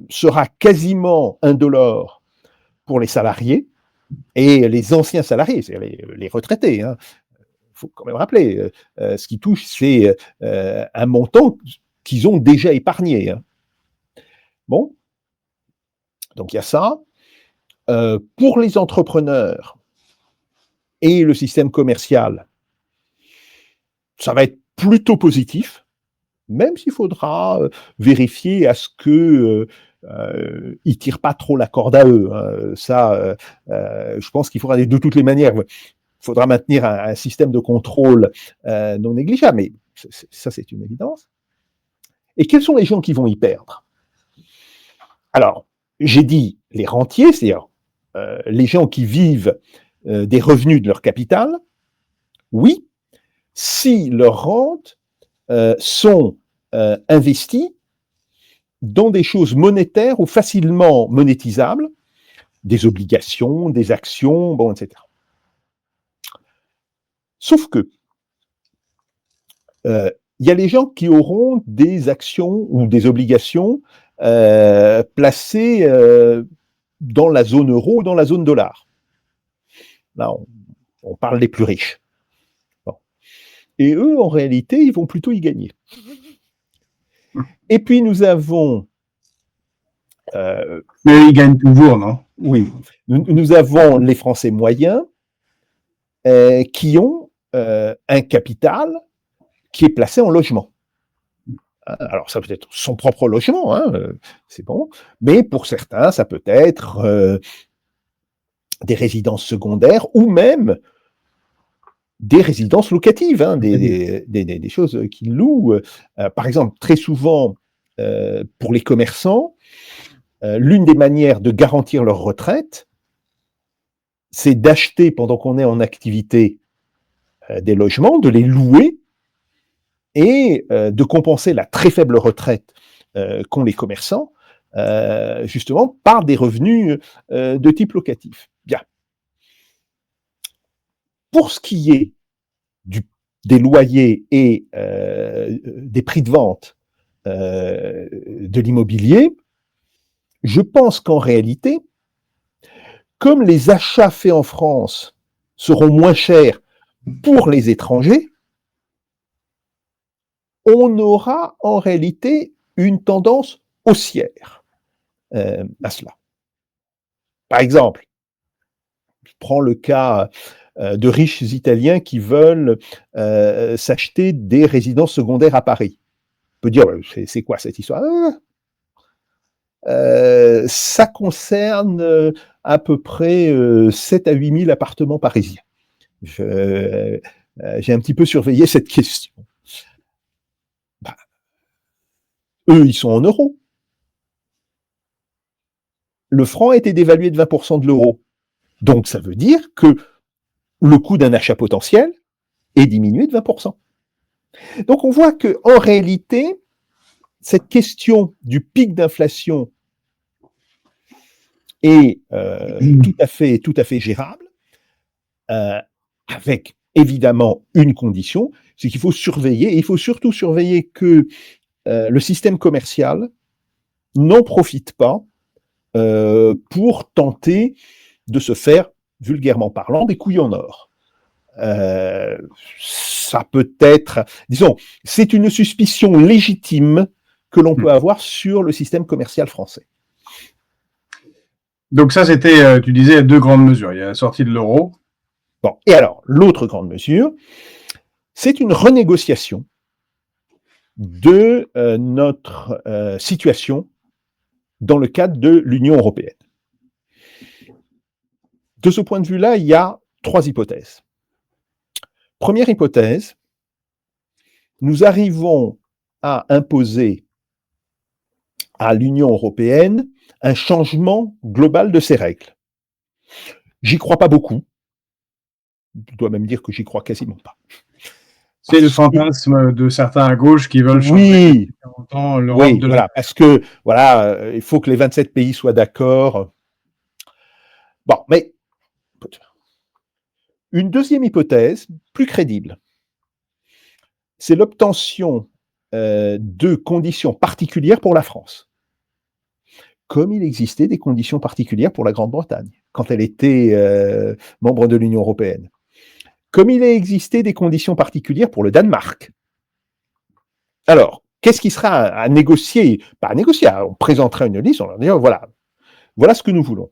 B: sera quasiment indolore pour les salariés et les anciens salariés, c'est-à-dire les retraités. Il faut quand même rappeler, ce qui touche, c'est un montant qu'ils ont déjà épargné. Bon, donc il y a ça. Pour les entrepreneurs et le système commercial, ça va être plutôt positif, même s'il faudra vérifier à ce que ils tirent pas trop la corde à eux. Ça, je pense qu'il faudra de toutes les manières. Il faudra maintenir un système de contrôle non négligeable, mais ça c'est une évidence. Et quels sont les gens qui vont y perdre? Alors, j'ai dit les rentiers, c'est-à-dire les gens qui vivent des revenus de leur capital, oui, si leurs rentes sont investies dans des choses monétaires ou facilement monétisables, des obligations, des actions, bon, etc. Sauf que il y a les gens qui auront des actions ou des obligations placées dans la zone euro ou dans la zone dollar. Là, on parle des plus riches. Bon. Et eux, en réalité, ils vont plutôt y gagner. Et puis, nous avons...
A: mais ils gagnent toujours, non?
B: Oui. Nous avons les Français moyens qui ont un capital qui est placé en logement. Alors, ça peut être son propre logement, c'est bon, mais pour certains, ça peut être des résidences secondaires ou même des résidences locatives, des choses qu'ils louent. Par exemple, très souvent, pour les commerçants, l'une des manières de garantir leur retraite, c'est d'acheter, pendant qu'on est en activité, des logements, de les louer et de compenser la très faible retraite qu'ont les commerçants, justement par des revenus de type locatif. Bien. Pour ce qui est des loyers et des prix de vente de l'immobilier, je pense qu'en réalité, comme les achats faits en France seront moins chers pour les étrangers, on aura en réalité une tendance haussière à cela. Par exemple, je prends le cas de riches Italiens qui veulent s'acheter des résidences secondaires à Paris. On peut dire, c'est quoi cette histoire? Ça concerne à peu près 7 à 8 000 appartements parisiens. J'ai un petit peu surveillé cette question. Eux, ils sont en euros. Le franc a été dévalué de 20% de l'euro. Donc, ça veut dire que le coût d'un achat potentiel est diminué de 20%. Donc, on voit qu'en réalité, cette question du pic d'inflation est tout à fait gérable, avec évidemment une condition, c'est qu'il faut surveiller, et il faut surtout surveiller que le système commercial n'en profite pas pour tenter de se faire, vulgairement parlant, des couilles en or. Ça peut être, disons, c'est une suspicion légitime que l'on peut avoir sur le système commercial français.
A: Donc ça, c'était, tu disais, deux grandes mesures. Il y a la sortie de l'euro.
B: Bon, et alors, l'autre grande mesure, c'est une renégociation de notre situation dans le cadre de l'Union européenne. De ce point de vue-là, il y a 3 hypothèses. Première hypothèse, nous arrivons à imposer à l'Union européenne un changement global de ses règles. J'y crois pas beaucoup. Je dois même dire que j'y crois quasiment pas.
A: C'est le fantasme de certains à gauche qui veulent changer l'Europe de
B: voilà, parce que voilà, il faut que les 27 pays soient d'accord. Bon, mais une deuxième hypothèse, plus crédible, c'est l'obtention de conditions particulières pour la France. comme il existait des conditions particulières pour la Grande-Bretagne, quand elle était membre de l'Union européenne. Comme il a existé des conditions particulières pour le Danemark. Alors, qu'est-ce qui sera à négocier? Pas à négocier, on présentera une liste, on leur dira, voilà ce que nous voulons.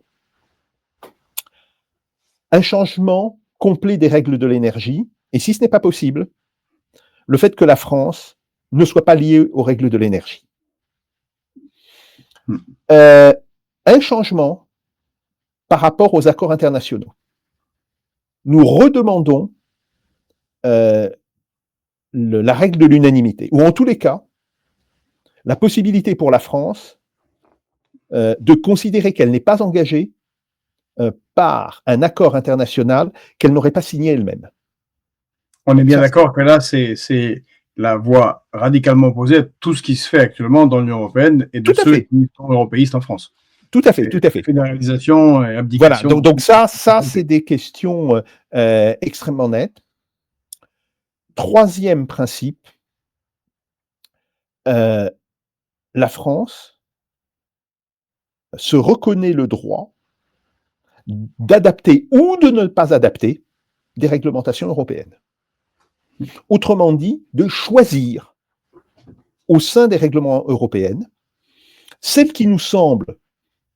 B: Un changement complet des règles de l'énergie, et si ce n'est pas possible, le fait que la France ne soit pas liée aux règles de l'énergie. Un changement par rapport aux accords internationaux. Nous redemandons la règle de l'unanimité, ou en tous les cas, la possibilité pour la France de considérer qu'elle n'est pas engagée par un accord international qu'elle n'aurait pas signé elle-même.
A: On est bien d'accord que là, c'est la voie radicalement opposée à tout ce qui se fait actuellement dans l'Union européenne et de ceux qui sont européistes en France.
B: Tout à fait, tout à fait.
A: Fédéralisation et abdication.
B: Voilà, donc ça c'est des questions extrêmement nettes. Troisième principe, la France se reconnaît le droit d'adapter ou de ne pas adapter des réglementations européennes. Autrement dit, de choisir au sein des règlements européens celles qui nous semblent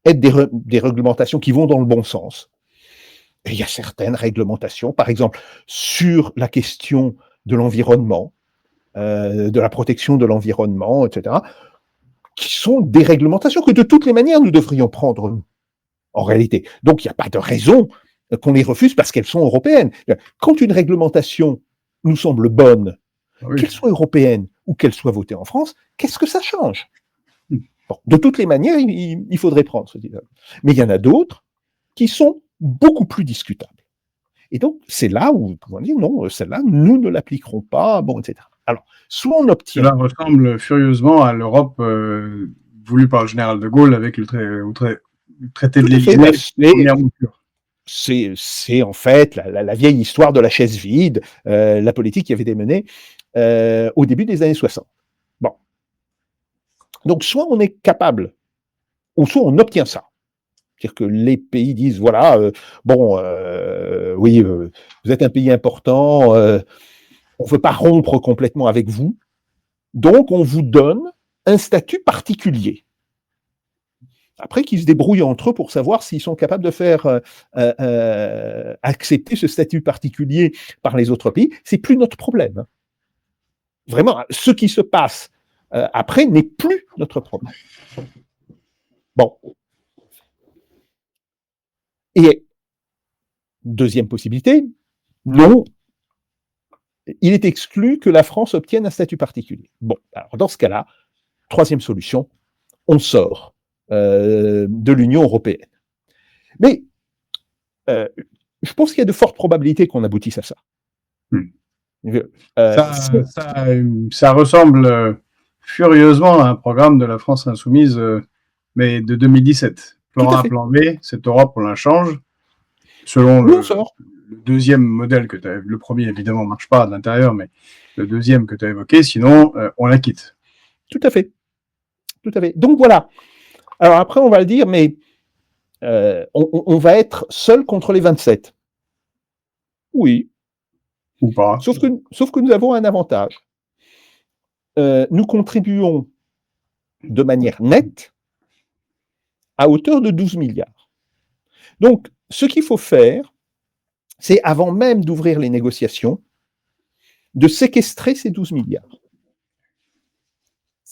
B: être des réglementations qui vont dans le bon sens. Et il y a certaines réglementations, par exemple, sur la question de l'environnement, de la protection de l'environnement, etc., qui sont des réglementations que de toutes les manières nous devrions prendre, nous, en réalité. Donc il n'y a pas de raison qu'on les refuse parce qu'elles sont européennes. Quand une réglementation nous semble bonne, qu'elle soit européenne ou qu'elle soit votée en France, qu'est-ce que ça change? Bon, de toutes les manières, il faudrait prendre ce dialogue. Mais il y en a d'autres qui sont beaucoup plus discutables. Et donc, c'est là où nous pouvons dire non, celle-là, nous ne l'appliquerons pas, bon, etc. Alors, soit on obtient.
A: Cela ressemble furieusement à l'Europe voulue par le général de Gaulle avec le traité de l'Élysée.
B: C'est en fait la vieille histoire de la chaise vide, la politique qui avait été menée au début des années 60. Bon. Donc, soit on est capable, ou soit on obtient ça. C'est-à-dire que les pays disent, voilà, oui, vous êtes un pays important, on ne veut pas rompre complètement avec vous, donc on vous donne un statut particulier. Après, qu'ils se débrouillent entre eux pour savoir s'ils sont capables de faire accepter ce statut particulier par les autres pays, c'est plus notre problème. Vraiment, ce qui se passe après n'est plus notre problème. Bon. Et deuxième possibilité, non, il est exclu que la France obtienne un statut particulier. Bon, alors dans ce cas-là, troisième solution, on sort de l'Union européenne. Mais je pense qu'il y a de fortes probabilités qu'on aboutisse à ça.
A: Ça ressemble furieusement à un programme de la France insoumise, mais de 2017. Plan A, plan B, cette Europe, on la change. Selon le deuxième modèle que tu as, le premier évidemment ne marche pas de l'intérieur, mais le deuxième que tu as évoqué, sinon on la quitte.
B: Tout à fait. Tout à fait. Donc voilà. Alors après, on va le dire, mais on va être seul contre les 27. Oui.
A: Ou pas.
B: Sauf que nous avons un avantage. Nous contribuons de manière nette à hauteur de 12 milliards. Donc, ce qu'il faut faire, c'est avant même d'ouvrir les négociations, de séquestrer ces 12 milliards.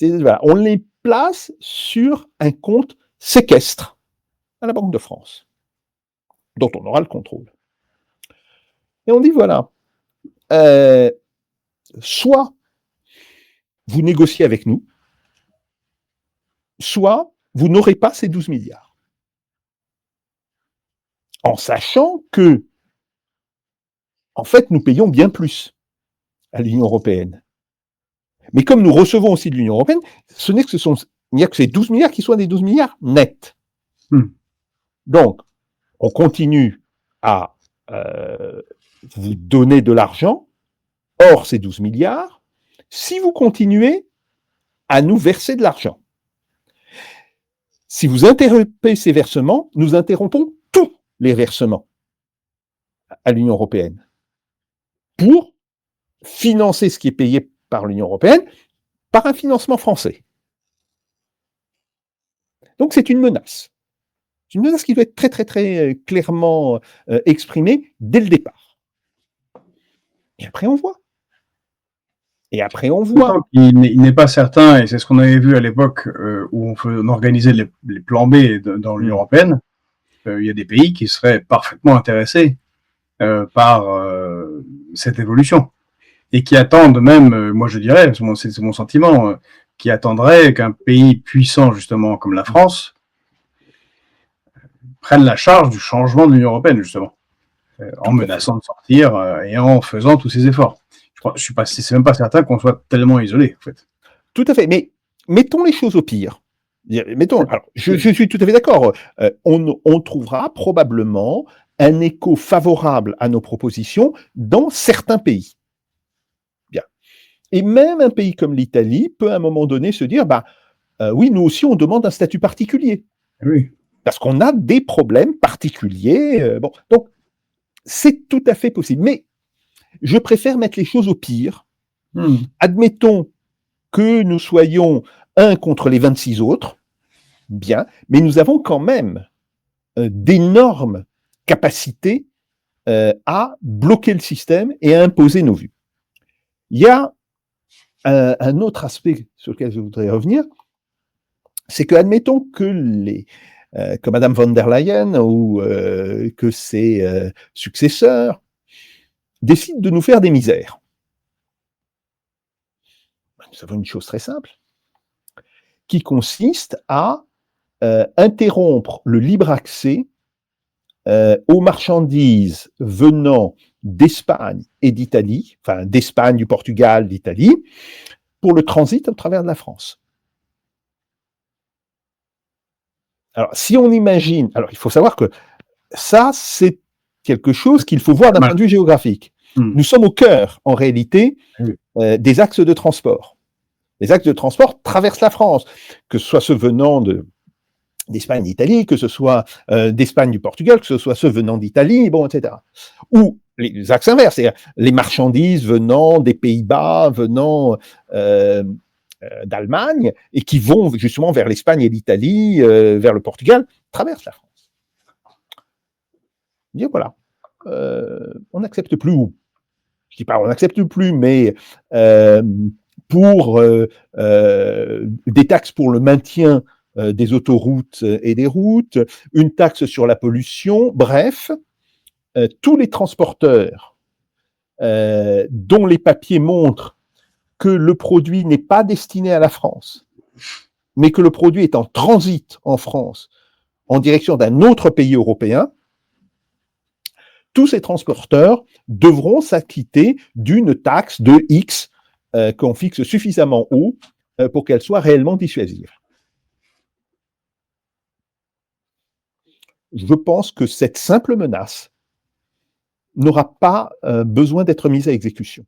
B: Voilà, on les place sur un compte séquestre à la Banque de France, dont on aura le contrôle. Et on dit voilà, soit vous négociez avec nous, soit vous n'aurez pas ces 12 milliards. En sachant que, en fait, nous payons bien plus à l'Union européenne. Mais comme nous recevons aussi de l'Union européenne, il n'y a que ces 12 milliards qui soient des 12 milliards nets. Donc, on continue à vous donner de l'argent, hors ces 12 milliards, si vous continuez à nous verser de l'argent. Si vous interrompez ces versements, nous interrompons tous les versements à l'Union européenne pour financer ce qui est payé par l'Union européenne par un financement français. Donc c'est une menace. C'est une menace qui doit être très très très clairement exprimée dès le départ. Et après on voit. Et après on voit.
A: Il n'est pas certain, et c'est ce qu'on avait vu à l'époque où on organisait les plans B dans l'Union européenne, il y a des pays qui seraient parfaitement intéressés par cette évolution. Et qui attendent même, moi je dirais, c'est mon sentiment, qui attendraient qu'un pays puissant justement comme la France prenne la charge du changement de l'Union européenne justement, en menaçant de sortir et en faisant tous ces efforts. C'est même pas certain qu'on soit tellement isolé en fait.
B: Tout à fait, mais mettons les choses au pire. Alors, je suis tout à fait d'accord. On trouvera probablement un écho favorable à nos propositions dans certains pays. Bien. Et même un pays comme l'Italie peut à un moment donné se dire, oui, nous aussi on demande un statut particulier.
A: Oui.
B: Parce qu'on a des problèmes particuliers. Bon, donc c'est tout à fait possible. Mais je préfère mettre les choses au pire. Admettons que nous soyons un contre les 26 autres, bien, mais nous avons quand même d'énormes capacités à bloquer le système et à imposer nos vues. Il y a un autre aspect sur lequel je voudrais revenir, c'est que, admettons que que Madame von der Leyen ou que ses successeurs décident de nous faire des misères. Nous avons une chose très simple, qui consiste à interrompre le libre accès aux marchandises venant d'Espagne et d'Italie, enfin d'Espagne, du Portugal, d'Italie, pour le transit au travers de la France. Alors, si on imagine, alors il faut savoir que ça, c'est quelque chose qu'il faut voir d'un point de vue géographique. Nous sommes au cœur, en réalité, des axes de transport. Les axes de transport traversent la France, que ce soit ceux venant d'Espagne, d'Italie, que ce soit d'Espagne, du Portugal, que ce soit ceux venant d'Italie, bon, etc. Ou les axes inverses, c'est-à-dire les marchandises venant des Pays-Bas, venant d'Allemagne, et qui vont justement vers l'Espagne et l'Italie, vers le Portugal, traversent la France. Dire voilà, on n'accepte plus, ou je dis pas on n'accepte plus, mais pour des taxes pour le maintien des autoroutes et des routes, une taxe sur la pollution, bref, tous les transporteurs dont les papiers montrent que le produit n'est pas destiné à la France, mais que le produit est en transit en France en direction d'un autre pays européen, tous ces transporteurs devront s'acquitter d'une taxe de X qu'on fixe suffisamment haut pour qu'elle soit réellement dissuasive. Je pense que cette simple menace n'aura pas besoin d'être mise à exécution.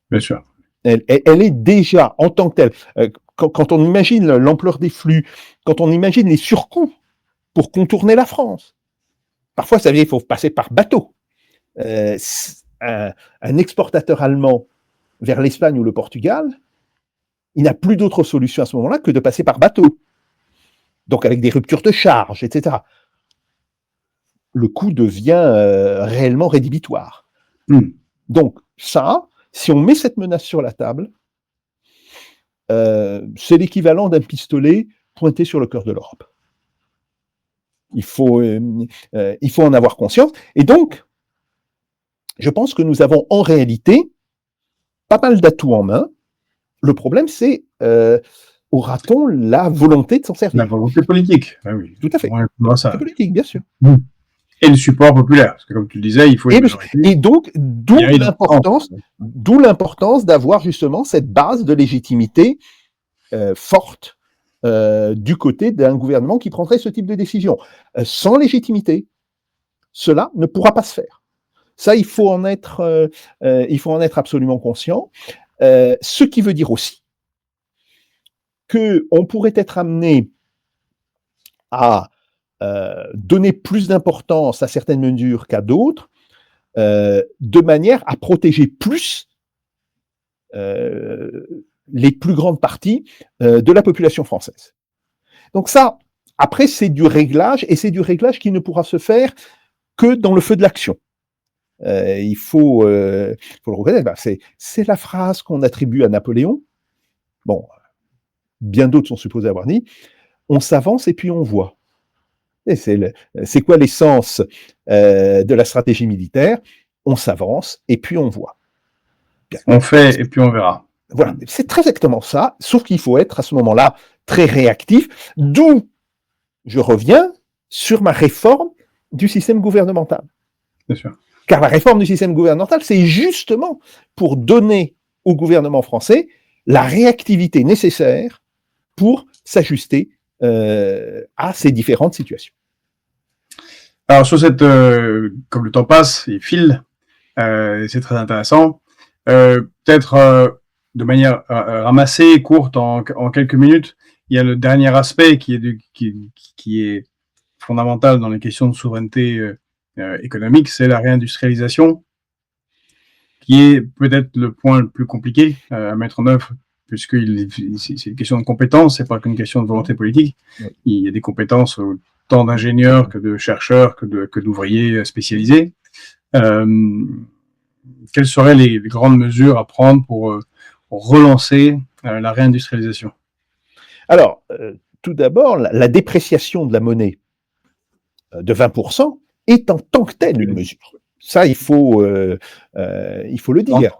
A: Bien sûr.
B: Elle est déjà, en tant que telle, quand on imagine l'ampleur des flux, quand on imagine les surcoûts pour contourner la France, parfois, ça veut dire qu'il faut passer par bateau. Un exportateur allemand vers l'Espagne ou le Portugal, il n'a plus d'autre solution à ce moment-là que de passer par bateau. Donc avec des ruptures de charge, etc. Le coût devient réellement rédhibitoire. Donc ça, si on met cette menace sur la table, c'est l'équivalent d'un pistolet pointé sur le cœur de l'Europe. Il faut en avoir conscience. Et donc, je pense que nous avons en réalité pas mal d'atouts en main. Le problème, c'est aura-t-on la volonté de s'en servir ?
A: La volonté politique, ah oui.
B: Tout à fait.
A: Ça.
B: Politique, bien sûr.
A: Et le support populaire, parce que comme tu le disais, il faut une majorité.
B: Et donc, d'où l'importance d'avoir justement cette base de légitimité forte du côté d'un gouvernement qui prendrait ce type de décision. Sans légitimité, cela ne pourra pas se faire. Ça, il faut en être absolument conscient. Ce qui veut dire aussi qu'on pourrait être amené à donner plus d'importance à certaines mesures qu'à d'autres, de manière à protéger plus euh, les plus grandes parties de la population française. Donc ça, après, c'est du réglage, et c'est du réglage qui ne pourra se faire que dans le feu de l'action. Il faut le reconnaître, c'est la phrase qu'on attribue à Napoléon. Bon, bien d'autres sont supposés avoir dit, on s'avance et puis on voit. C'est quoi l'essence de la stratégie militaire? On s'avance et puis on voit. Bien.
A: On fait et puis on verra.
B: Voilà, c'est très exactement ça, sauf qu'il faut être à ce moment-là très réactif, d'où je reviens sur ma réforme du système gouvernemental.
A: Bien sûr.
B: Car la réforme du système gouvernemental, c'est justement pour donner au gouvernement français la réactivité nécessaire pour s'ajuster à ces différentes situations.
A: Alors sur cette, comme le temps passe, il file, c'est très intéressant. Peut-être de manière ramassée, courte, en quelques minutes, il y a le dernier aspect qui est fondamental dans les questions de souveraineté économique, c'est la réindustrialisation, qui est peut-être le point le plus compliqué à mettre en œuvre, puisque c'est une question de compétences, c'est pas qu'une question de volonté politique. Il y a des compétences tant d'ingénieurs que de chercheurs que d'ouvriers spécialisés. Quelles seraient les grandes mesures à prendre pour relancer la réindustrialisation?
B: Alors, tout d'abord, la dépréciation de la monnaie de 20% est en tant que telle une mesure. Ça, il faut le dire.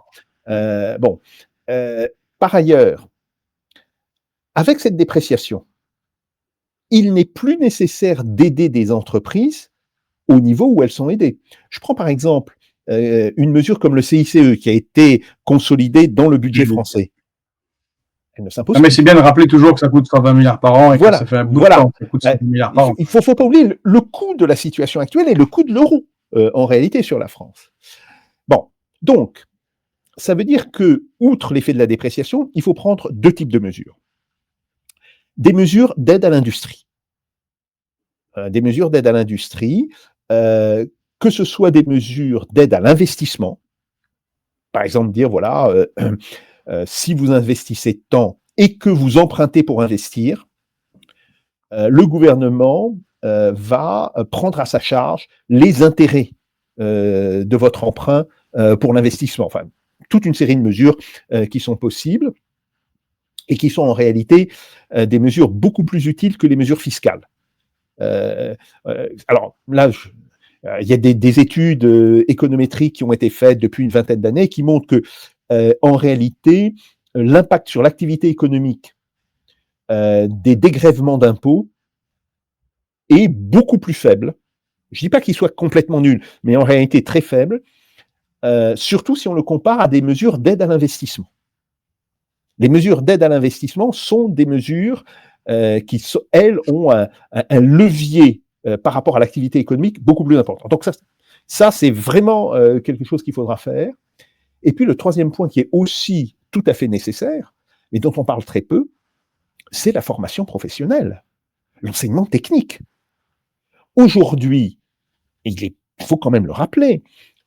B: Par ailleurs, avec cette dépréciation, il n'est plus nécessaire d'aider des entreprises au niveau où elles sont aidées. Je prends par exemple une mesure comme le CICE qui a été consolidé dans le budget français. Elle ne s'impose
A: mais
B: plus.
A: c'est bien de rappeler toujours que ça coûte 120 milliards par an et que ça fait un bout de temps que ça coûte 120 milliards par an.
B: Il ne faut pas oublier le coût de la situation actuelle et le coût de l'euro en réalité sur la France. Bon, donc, ça veut dire que, outre l'effet de la dépréciation, il faut prendre deux types de mesures. Des mesures d'aide à l'industrie. Des mesures d'aide à l'industrie, que ce soit des mesures d'aide à l'investissement. Par exemple, dire, voilà, si vous investissez tant et que vous empruntez pour investir, le gouvernement va prendre à sa charge les intérêts de votre emprunt pour l'investissement. Enfin, toute une série de mesures qui sont possibles et qui sont en réalité des mesures beaucoup plus utiles que les mesures fiscales. Alors là, il y a des études économétriques qui ont été faites depuis une vingtaine d'années qui montrent que, en réalité, l'impact sur l'activité économique des dégrèvements d'impôts est beaucoup plus faible. Je ne dis pas qu'il soit complètement nul, mais en réalité très faible, surtout si on le compare à des mesures d'aide à l'investissement. Les mesures d'aide à l'investissement sont des mesures qui, elles, ont un levier par rapport à l'activité économique beaucoup plus important. Donc ça c'est vraiment quelque chose qu'il faudra faire. Et puis le troisième point qui est aussi tout à fait nécessaire, mais dont on parle très peu, c'est la formation professionnelle, l'enseignement technique. Aujourd'hui, il faut quand même le rappeler,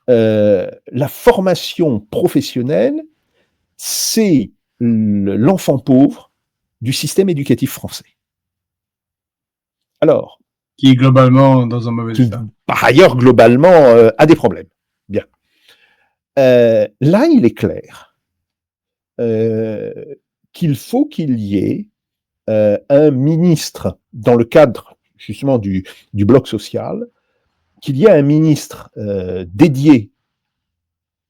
B: la formation professionnelle, c'est l'enfant pauvre du système éducatif français. Alors,
A: qui est globalement dans un mauvais état.
B: Par ailleurs, globalement, a des problèmes. Bien. Là, il est clair qu'il faut qu'il y ait un ministre, dans le cadre justement du bloc social, qu'il y ait un ministre dédié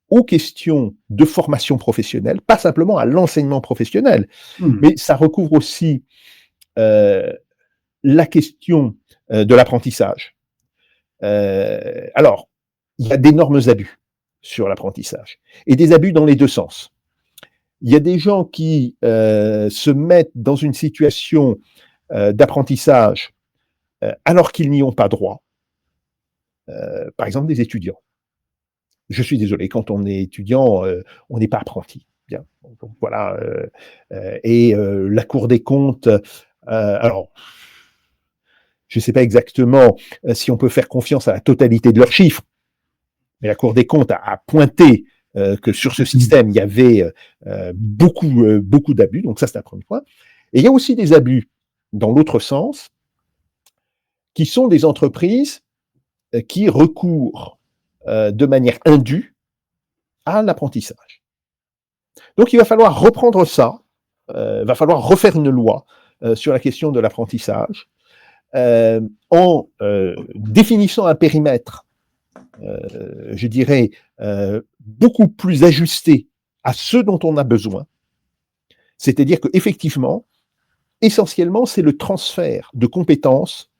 B: aux questions de formation professionnelle, pas simplement à l'enseignement professionnel, mais ça recouvre aussi la question de l'apprentissage. Alors, il y a d'énormes abus sur l'apprentissage, et des abus dans les deux sens. Il y a des gens qui se mettent dans une situation d'apprentissage alors qu'ils n'y ont pas droit. Par exemple, des étudiants. Je suis désolé, quand on est étudiant, on n'est pas apprenti. Bien. Donc, voilà. Et la Cour des comptes, alors, je ne sais pas exactement si on peut faire confiance à la totalité de leurs chiffres, mais la Cour des comptes a pointé que sur ce système, il y avait beaucoup d'abus. Donc ça, c'est un premier point. Et il y a aussi des abus dans l'autre sens, qui sont des entreprises qui recourent de manière indue à l'apprentissage. Donc il va falloir reprendre ça, il va falloir refaire une loi sur la question de l'apprentissage, en définissant un périmètre, je dirais, beaucoup plus ajusté à ce dont on a besoin. C'est-à-dire qu'effectivement, essentiellement, c'est le transfert de compétences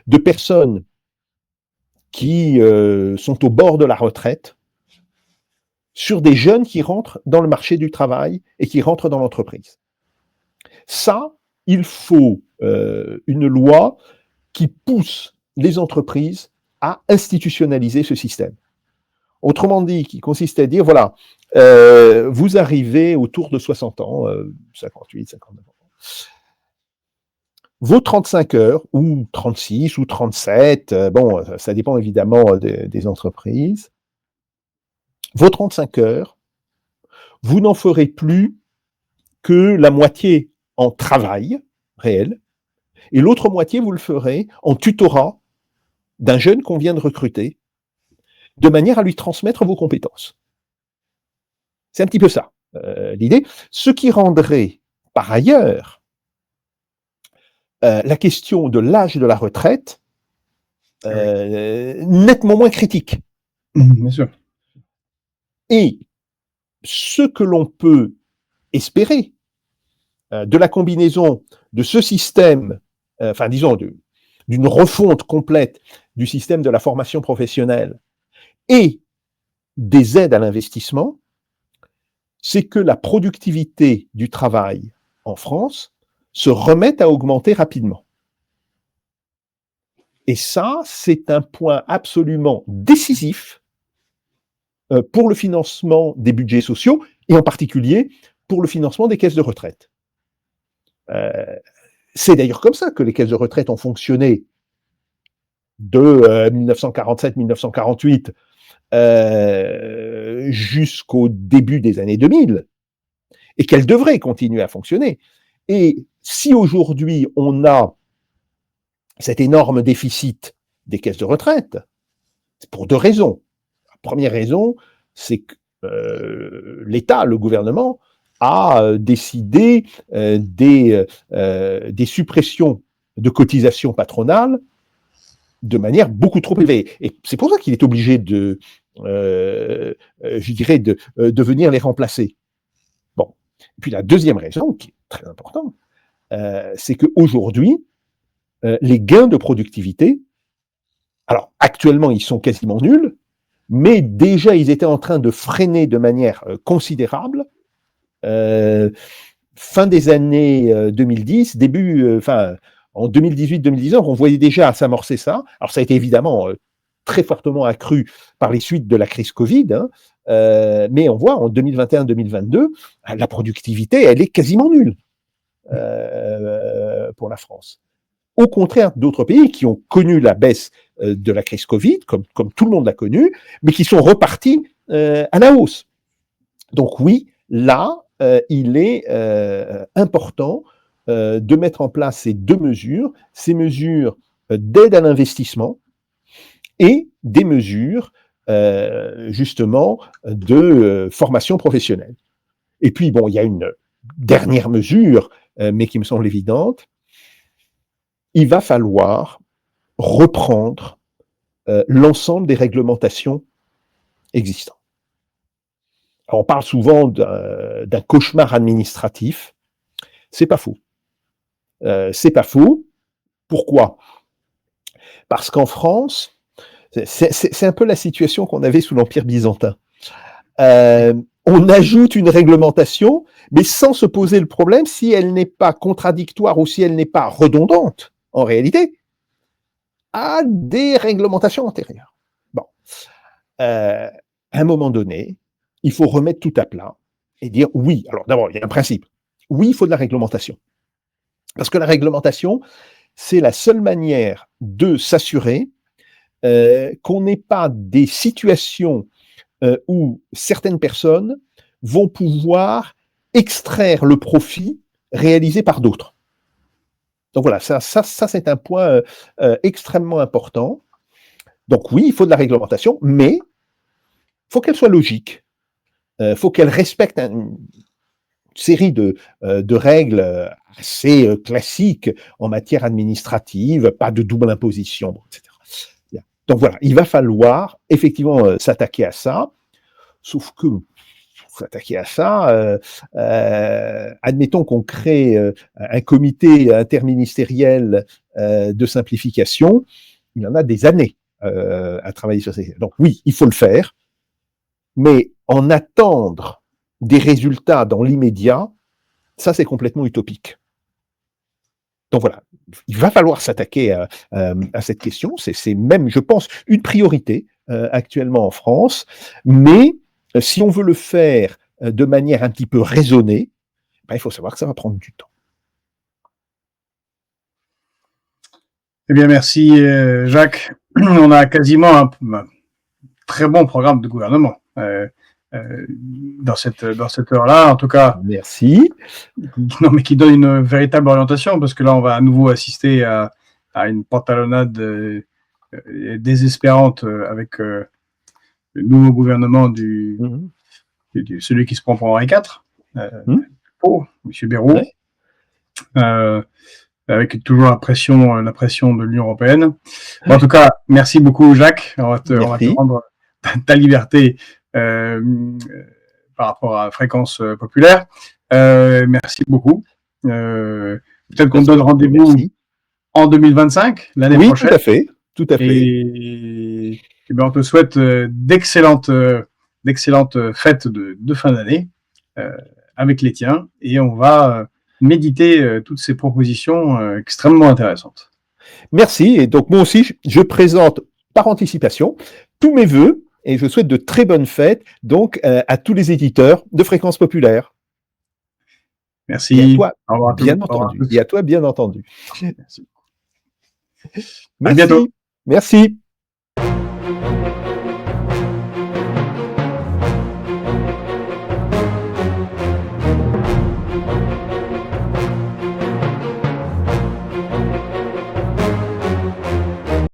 B: de personnes qui sont au bord de la retraite sur des jeunes qui rentrent dans le marché du travail et qui rentrent dans l'entreprise. Ça, il faut une loi qui pousse les entreprises à institutionnaliser ce système. Autrement dit, qui consiste à dire, voilà, vous arrivez autour de 60 ans, 58, 59 ans, vos 35 heures, ou 36, ou 37, bon, ça dépend évidemment des entreprises, vos 35 heures, vous n'en ferez plus que la moitié en travail réel, et l'autre moitié, vous le ferez en tutorat d'un jeune qu'on vient de recruter, de manière à lui transmettre vos compétences. C'est un petit peu ça, l'idée. Ce qui rendrait, par ailleurs, la question de l'âge de la retraite nettement moins critique.
A: Bien sûr.
B: Et ce que l'on peut espérer de la combinaison de ce système, enfin disons d'une refonte complète du système de la formation professionnelle et des aides à l'investissement, c'est que la productivité du travail en France se remette à augmenter rapidement. Et ça, c'est un point absolument décisif pour le financement des budgets sociaux et en particulier pour le financement des caisses de retraite. C'est d'ailleurs comme ça que les caisses de retraite ont fonctionné de 1947-1948 jusqu'au début des années 2000, et qu'elles devraient continuer à fonctionner. Et si aujourd'hui on a cet énorme déficit des caisses de retraite, c'est pour deux raisons. La première raison, c'est que l'État, le gouvernement, a décidé des suppressions de cotisations patronales de manière beaucoup trop élevée. Et c'est pour ça qu'il est obligé de, je dirais, de venir les remplacer. Bon. Et puis la deuxième raison, qui est très importante, c'est qu'aujourd'hui, les gains de productivité, alors actuellement ils sont quasiment nuls, mais déjà ils étaient en train de freiner de manière considérable. Fin des années 2010, en 2018-2019, on voyait déjà s'amorcer ça. Alors ça a été évidemment très fortement accru par les suites de la crise Covid, hein, mais on voit en 2021-2022, la productivité, elle est quasiment nulle pour la France. Au contraire d'autres pays qui ont connu la baisse de la crise Covid, comme tout le monde l'a connu, mais qui sont repartis à la hausse. Donc oui, là, il est important de mettre en place ces mesures d'aide à l'investissement et des mesures justement de formation professionnelle. Et puis, bon, il y a une dernière mesure, mais qui me semble évidente. Il va falloir reprendre l'ensemble des réglementations existantes. Alors, on parle souvent d'un cauchemar administratif. C'est pas faux. C'est pas faux. Pourquoi? Parce qu'en France, c'est un peu la situation qu'on avait sous l'Empire byzantin. On ajoute une réglementation, mais sans se poser le problème si elle n'est pas contradictoire ou si elle n'est pas redondante, en réalité, à des réglementations antérieures. Bon. À un moment donné, il faut remettre tout à plat et dire oui. Alors d'abord, il y a un principe. Oui, il faut de la réglementation. Parce que la réglementation, c'est la seule manière de s'assurer qu'on n'ait pas des situations où certaines personnes vont pouvoir extraire le profit réalisé par d'autres. Donc voilà, ça c'est un point extrêmement important. Donc oui, il faut de la réglementation, mais il faut qu'elle soit logique. Il faut qu'elle respecte une série de règles assez classiques en matière administrative, pas de double imposition, etc. Donc voilà, il va falloir effectivement s'attaquer à ça, sauf que s'attaquer à ça, admettons qu'on crée un comité interministériel de simplification, il y en a des années à travailler sur ça. Donc oui, il faut le faire, mais en attendre des résultats dans l'immédiat, ça c'est complètement utopique. Donc voilà, il va falloir s'attaquer à cette question, c'est même, je pense, une priorité actuellement en France, mais si on veut le faire de manière un petit peu raisonnée, ben, il faut savoir que ça va prendre du temps.
A: Eh bien, merci Jacques. On a quasiment un très bon programme de gouvernement dans cette heure-là, en tout cas.
B: Merci.
A: Non, mais qui donne une véritable orientation, parce que là, on va à nouveau assister à une pantalonnade désespérante avec le nouveau gouvernement celui qui se prend pour Henri IV, M. Bayrou, ouais. Avec toujours la pression de l'Union européenne. Bon, en tout cas, merci beaucoup Jacques. On va te rendre ta liberté par rapport à Fréquence Populaire. Merci beaucoup. Peut-être qu'on donne rendez-vous en 2025, l'année prochaine.
B: Oui, tout à fait.
A: Et bien, on te souhaite d'excellentes fêtes de fin d'année avec les tiens, et on va méditer toutes ces propositions extrêmement intéressantes.
B: Merci. Et donc, moi aussi, je présente par anticipation tous mes vœux et je souhaite de très bonnes fêtes donc à tous les éditeurs de Fréquence Populaire.
A: Merci.
B: Et à toi, bien entendu. Et à toi, bien entendu.
A: Merci.
B: Merci.
A: À bientôt.
B: Merci.